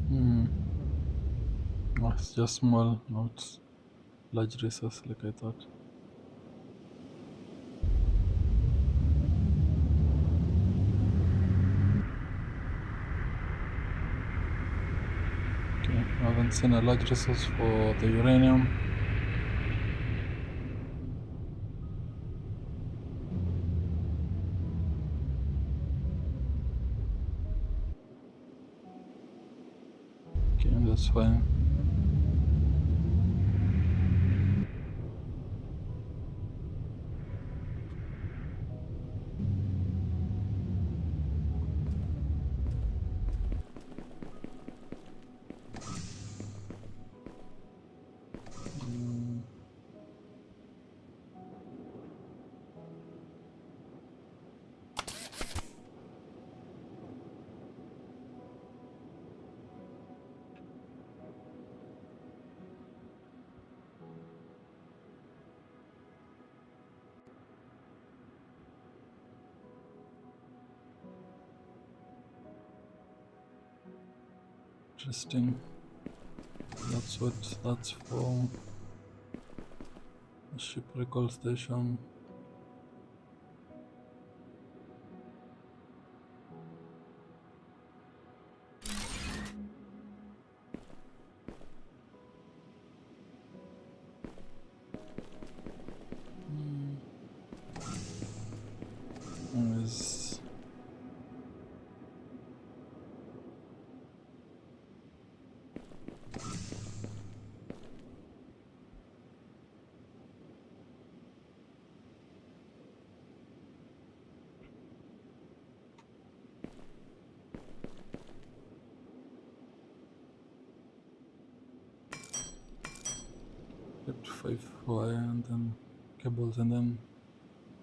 S1: Hmm. Oh, it's just small, not large resource like I thought. Okay, I haven't seen a large resource for the uranium. Okay, that's fine. Mm, interesting. That's what that's for. A ship recall station. Is get 5 wire and then cables and then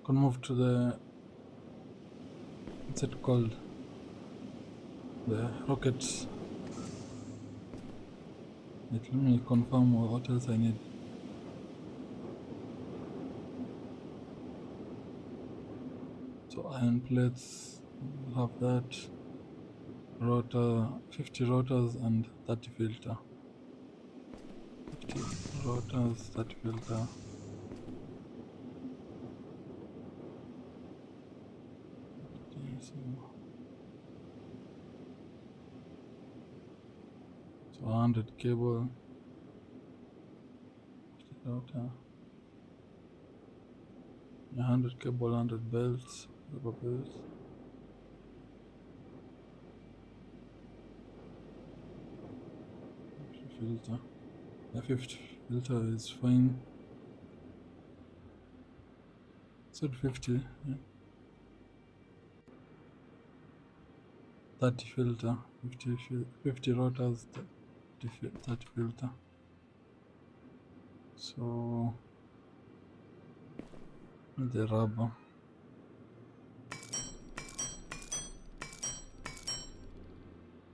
S1: can move to the, what's it called? The rockets. Let me confirm what else I need. So iron plates, we'll have that. Rotor, 50 rotors and 30 filter. 50 rotors, 30 filter. Okay, so 100 cable, 50 rotor, 100 cable, 100 belts, rubber belts. 50 filter. A 50 filter is fine. Said 50, yeah. 30 filter, 50 rotors, 30 filter. So the rubber.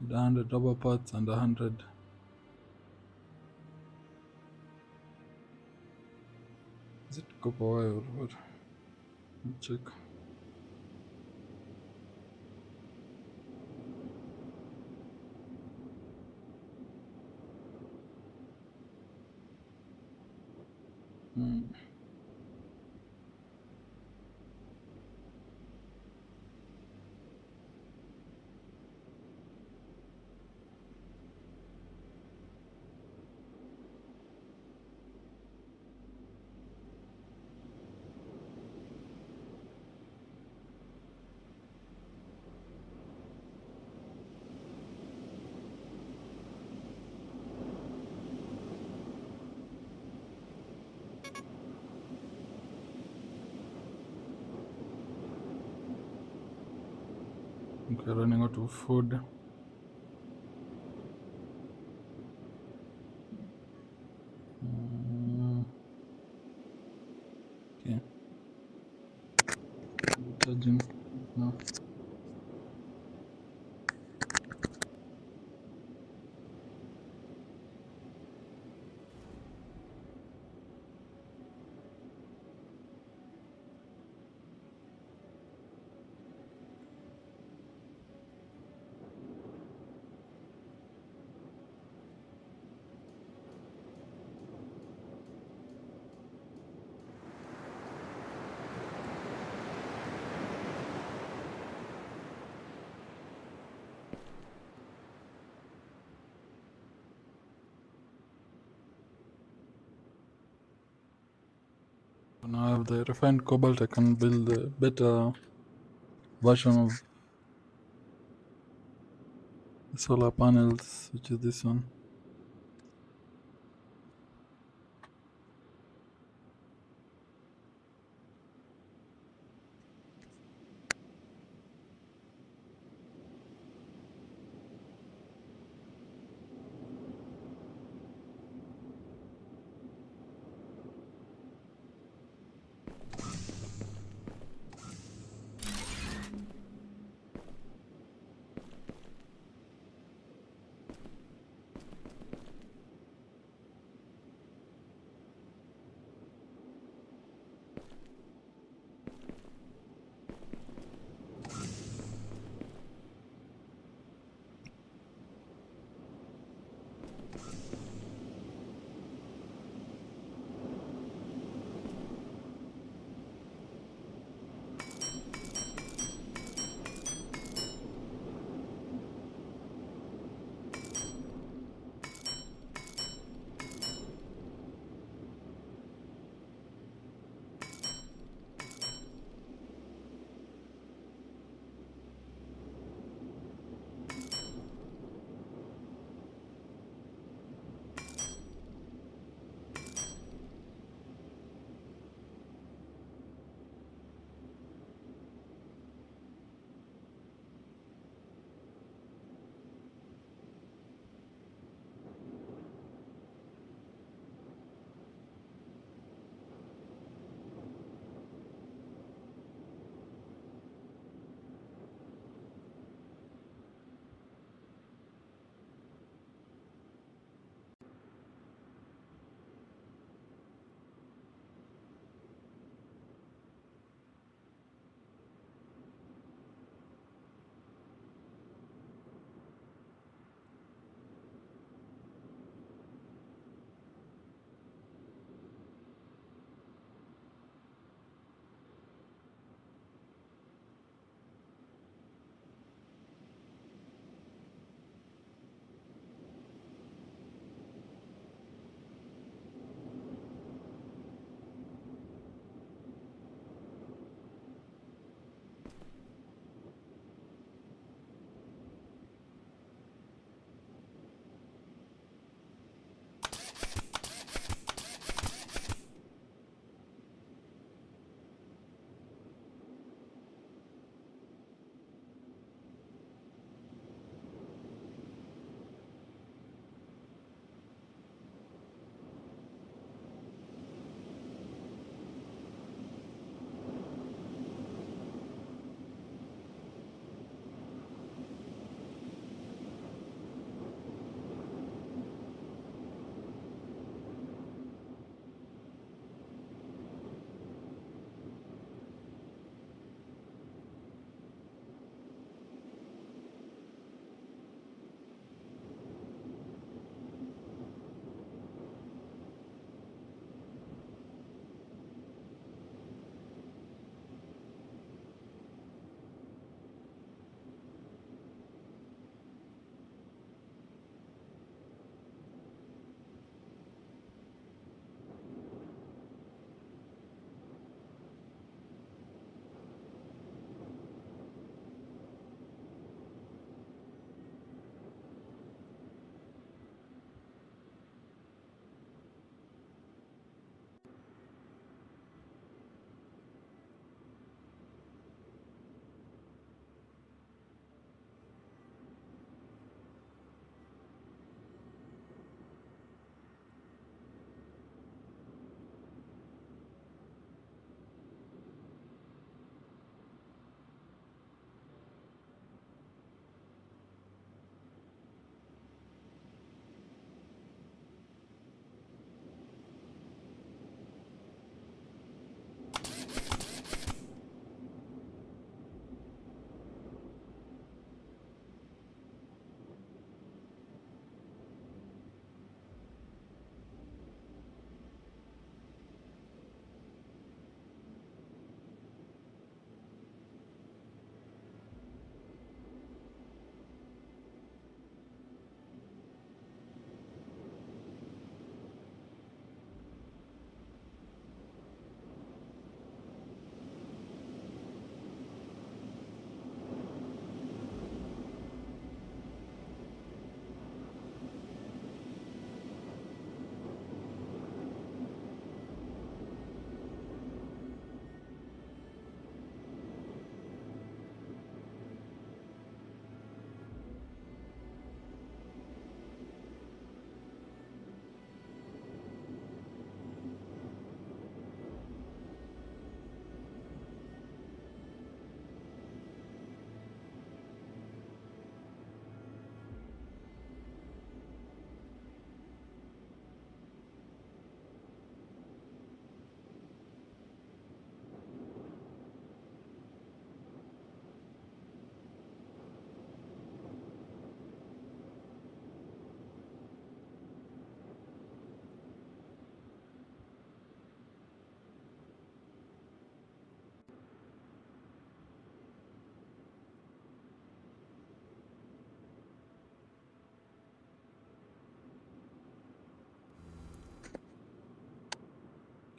S1: The 100 rubber parts and 100. Is it copper wire or what? Let me check. Hmm. Okay, running out of food. Okay. Charging. No. Now I have the refined cobalt. I can build a better version of the solar panels, which is this one.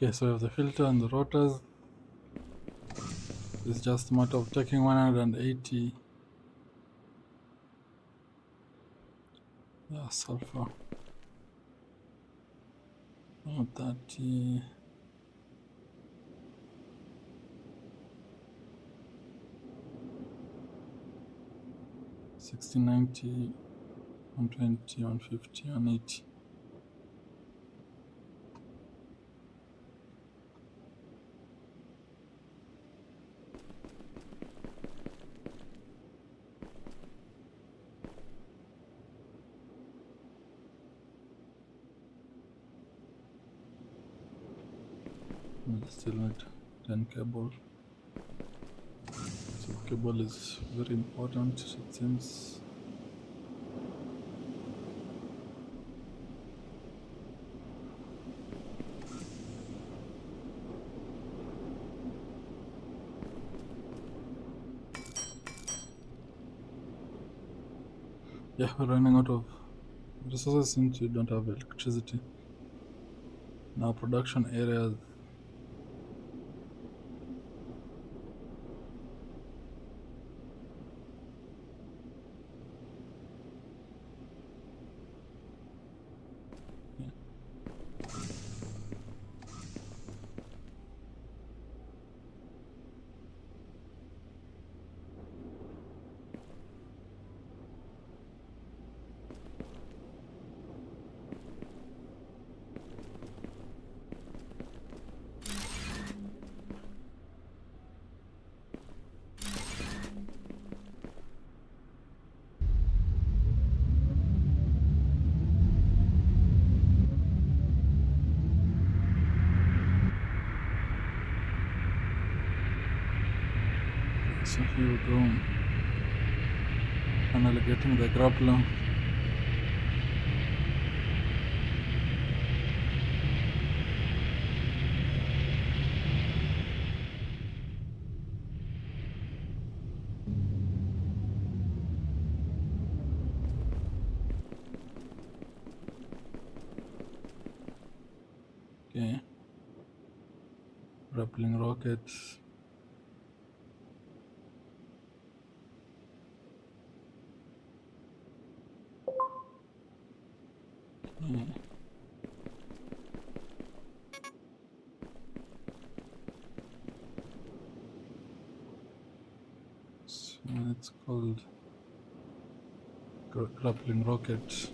S1: Okay, so we have the filter and the rotors. It's just a matter of checking 180 sulfur. 30. 6090, 120, 150, 180. We still need 10 cable. So cable is very important, it seems. Yeah, we're running out of resources since we don't have electricity. Now production areas. Yeah. So here we go. Finally getting the grappler. Okay. Grappling rockets. Okay. So it's called grappling rocket.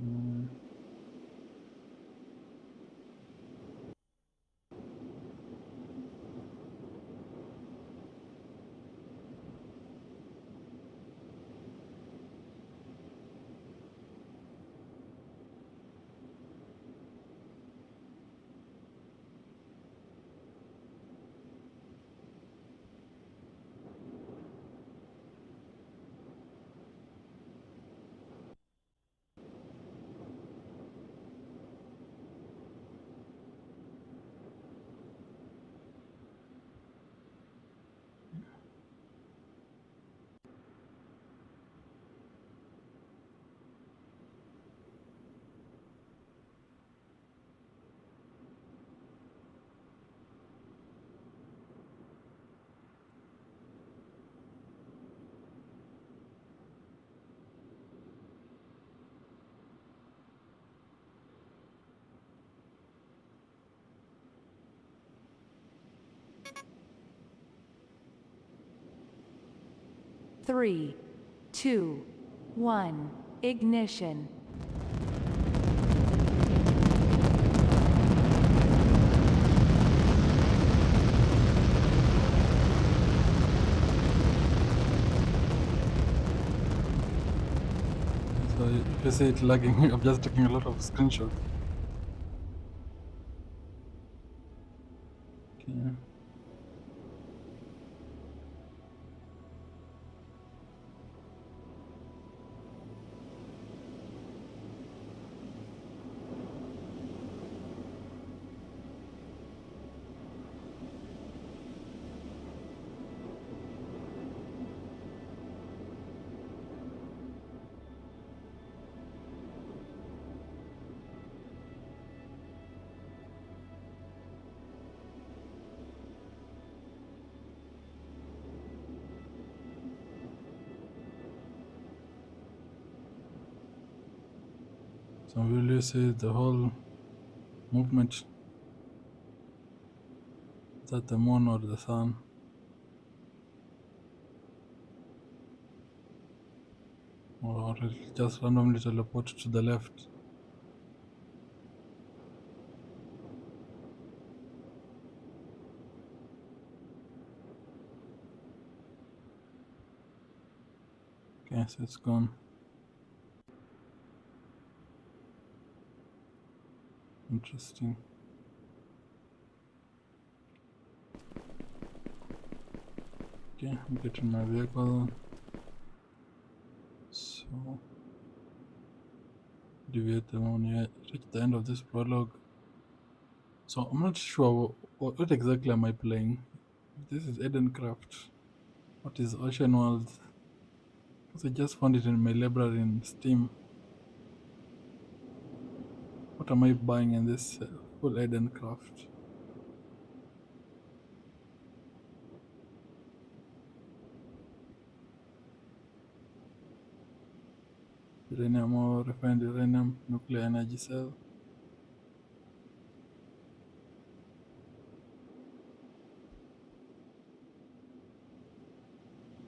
S1: Mm.
S2: Three, two, one, ignition.
S1: So if you see it lagging, I'm just taking a lot of screenshots. Okay. So will you say the whole movement is at the moon or the sun? Or it'll just randomly teleport to the left? Okay, so it's gone. Interesting. Okay, I'm getting my vehicle. So deviate the moon. Yeah, reach the end of this prologue. So I'm not sure what exactly am I playing. This is Edencraft. What is Ocean World? Because I just found it in my library in Steam. What am I buying in this full Edencraft? Uranium ore, refined uranium, nuclear energy cell.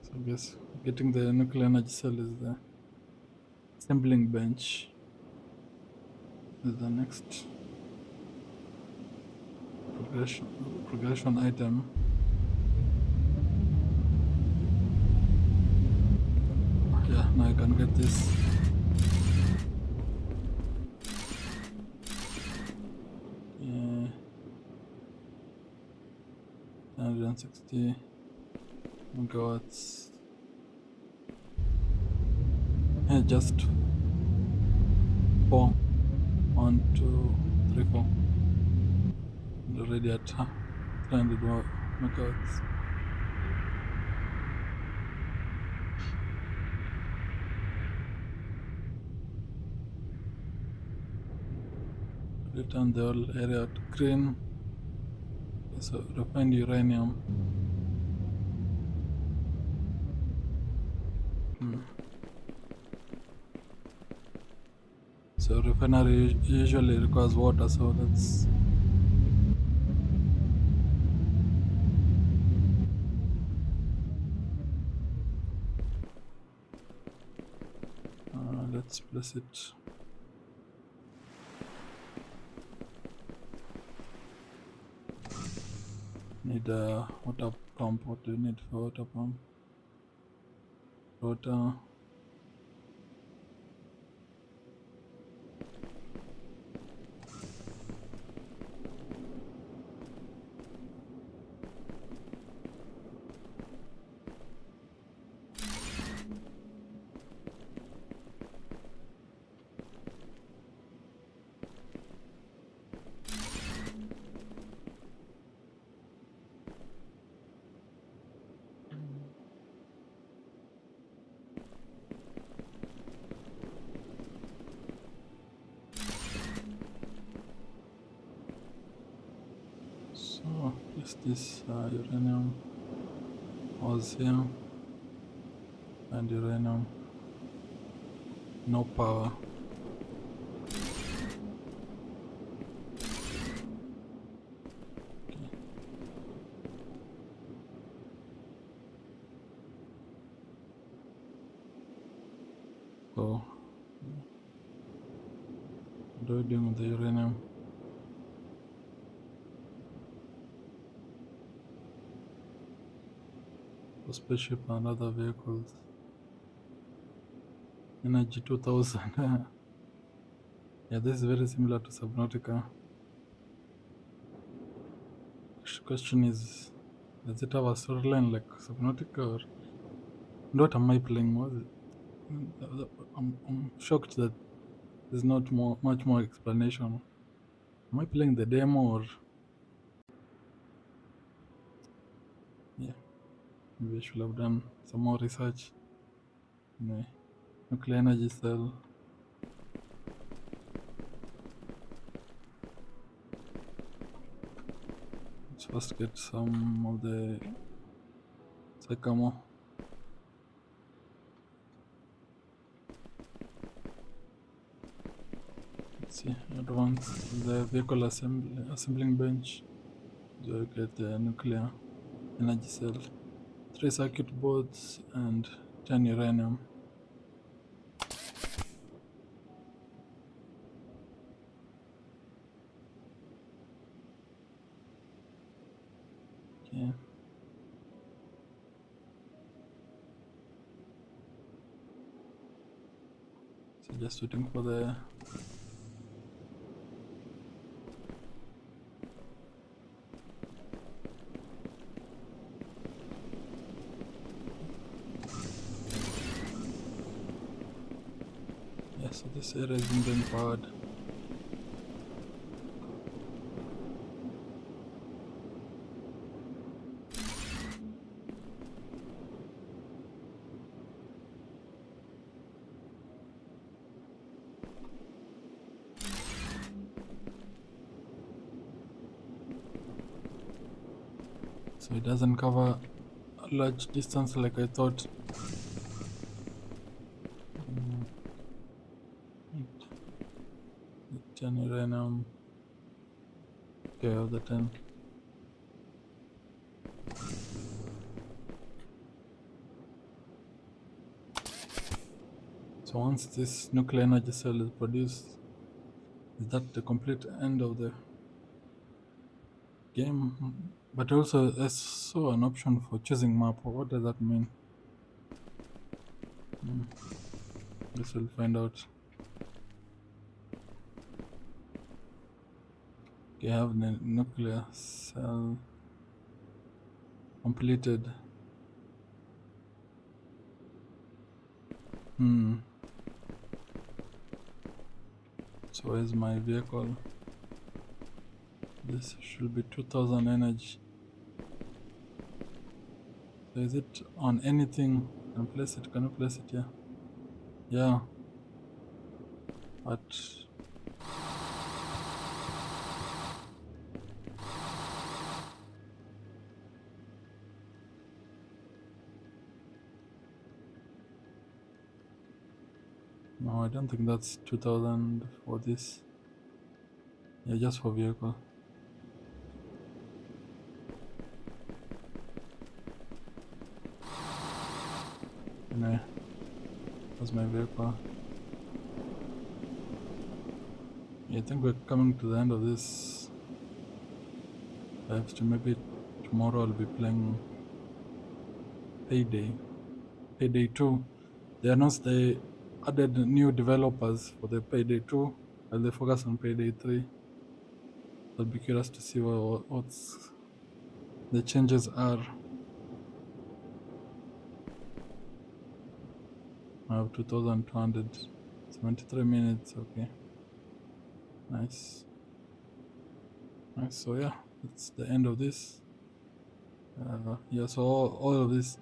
S1: So I guess getting the nuclear energy cell is the assembling bench. Is the next progression item. Yeah, now I can get this. Yeah, 160 megawatts. Yeah, just 4. 1, 2, 3, 4. And already at 300 megawatts. Return the whole area to green. So refined uranium. So refinery usually requires water, so let's place it. Need a water pump. What do you need for water pump? Water. So is this uranium was here and uranium. No power. Okay. So what do we do with the uranium? For spaceship and other vehicles. Energy 2000. Yeah, this is very similar to Subnautica. Question is, does it have a storyline like Subnautica, or what am I playing? Was it? I'm shocked that there's not much more explanation. Am I playing the demo, or yeah? Maybe I should have done some more research. Anyway, nuclear energy cell. Let's first get some of the sycamore. see, advanced the vehicle assembling bench. You get the nuclear energy cell, 3 circuit boards, and 10 uranium. Okay. So just waiting for the yeah, so this area is being powered. So it doesn't cover a large distance like I thought. Right. The 10 uranium. Okay, I have the 10. So once this nuclear energy cell is produced, is that the complete end of the game? But also I saw an option for choosing map. What does that mean? Guess we'll find out. Okay, I have the nuclear cell completed. So where's my vehicle? This should be 2000 energy. So is it on anything? Can I place it? Can you place it here? Yeah. But no, I don't think that's 2000 for this. Yeah, just for vehicle. Anyway, that's my vehicle. Yeah, I think we're coming to the end of this. Perhaps maybe tomorrow I'll be playing Payday. Payday 2. They announced they added new developers for the Payday 2 while they focus on Payday 3. I'll be curious to see what's the changes are. I have 2273 minutes. Okay, nice. So yeah, that's the end of this. Yeah, so all of this.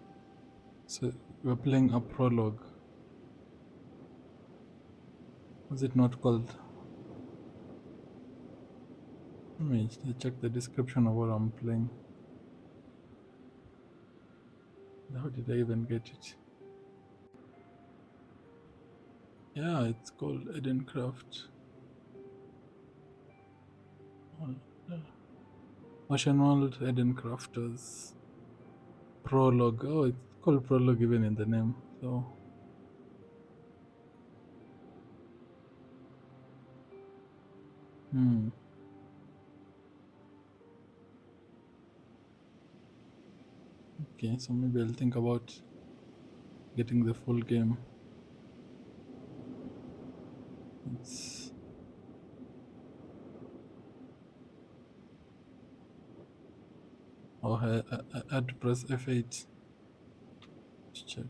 S1: So we're playing a prologue. Was it not called? Let me check the description of what I'm playing. How did I even get it? Yeah, it's called Edencraft. Ocean World Edencrafters Prologue. Oh, it's called Prologue even in the name. So okay, so maybe I'll think about getting the full game. It's I had to press F8 to check.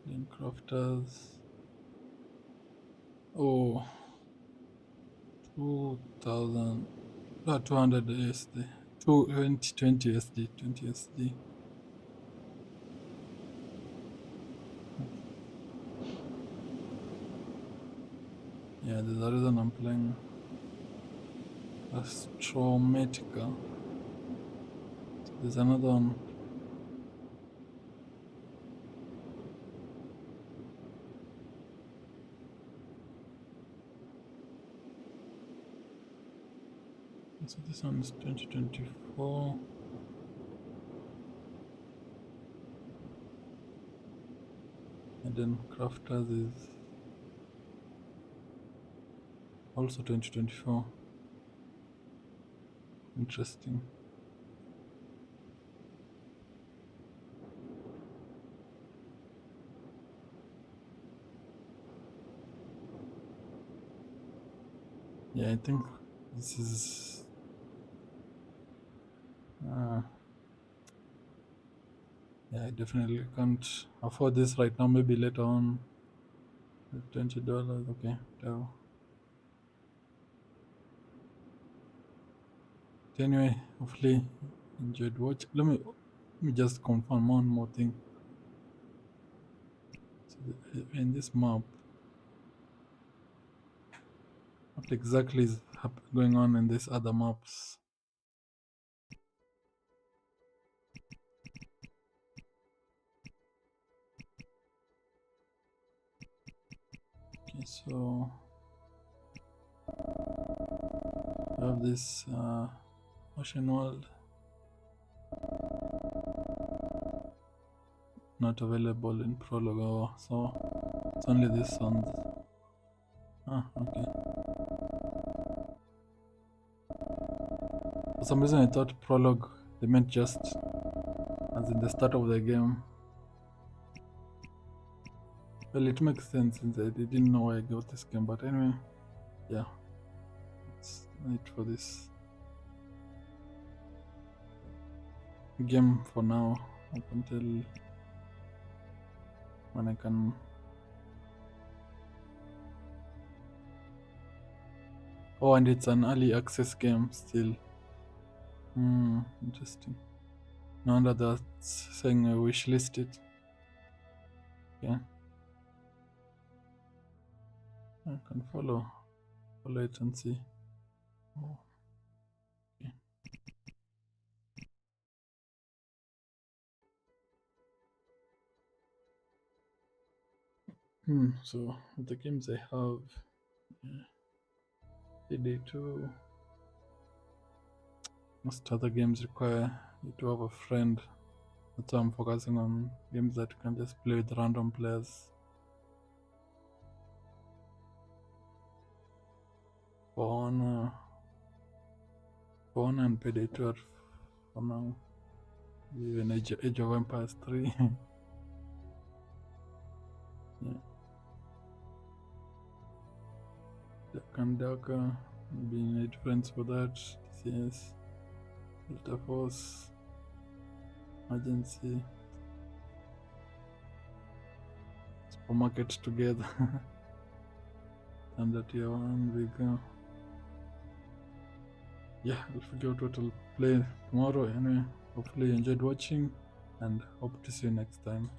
S1: Then crafters. Oh, 2000, 200 USD, 20 USD, 20 USD. Yeah, there's a reason I'm playing Astrometica. So there's another one. So this one is 2024. And then Crafters is also 2024. Interesting. Yeah, I think this is yeah, I definitely can't afford this right now. Maybe later on. $20, okay. So anyway, hopefully you enjoyed watch. Let me just confirm one more thing. So in this map, what exactly is going on in these other maps? Okay, so we have this ocean world not available in prologue, so it's only this one. Okay. For some reason I thought prologue they meant just as in the start of the game. Well, it makes sense since I didn't know why I got this game, but anyway, yeah, that's it for this game for now, up until when I can. Oh, and it's an early access game still. Interesting. No wonder that's saying I wish list it. Yeah, I can follow it and see. Oh, okay. So the games I have, yeah, PD2. Most other games require you to have a friend. That's why I'm focusing on games that you can just play with random players. For Honor and Payday 2 for now. Even Age of Empires 3. Yeah. Duck and Ducker. Maybe need friends for that. TCS. Delta Force. Agency. Supermarket together. And that Tier 1 big. Yeah, I'll figure out what I'll play tomorrow. Anyway, hopefully you enjoyed watching and hope to see you next time.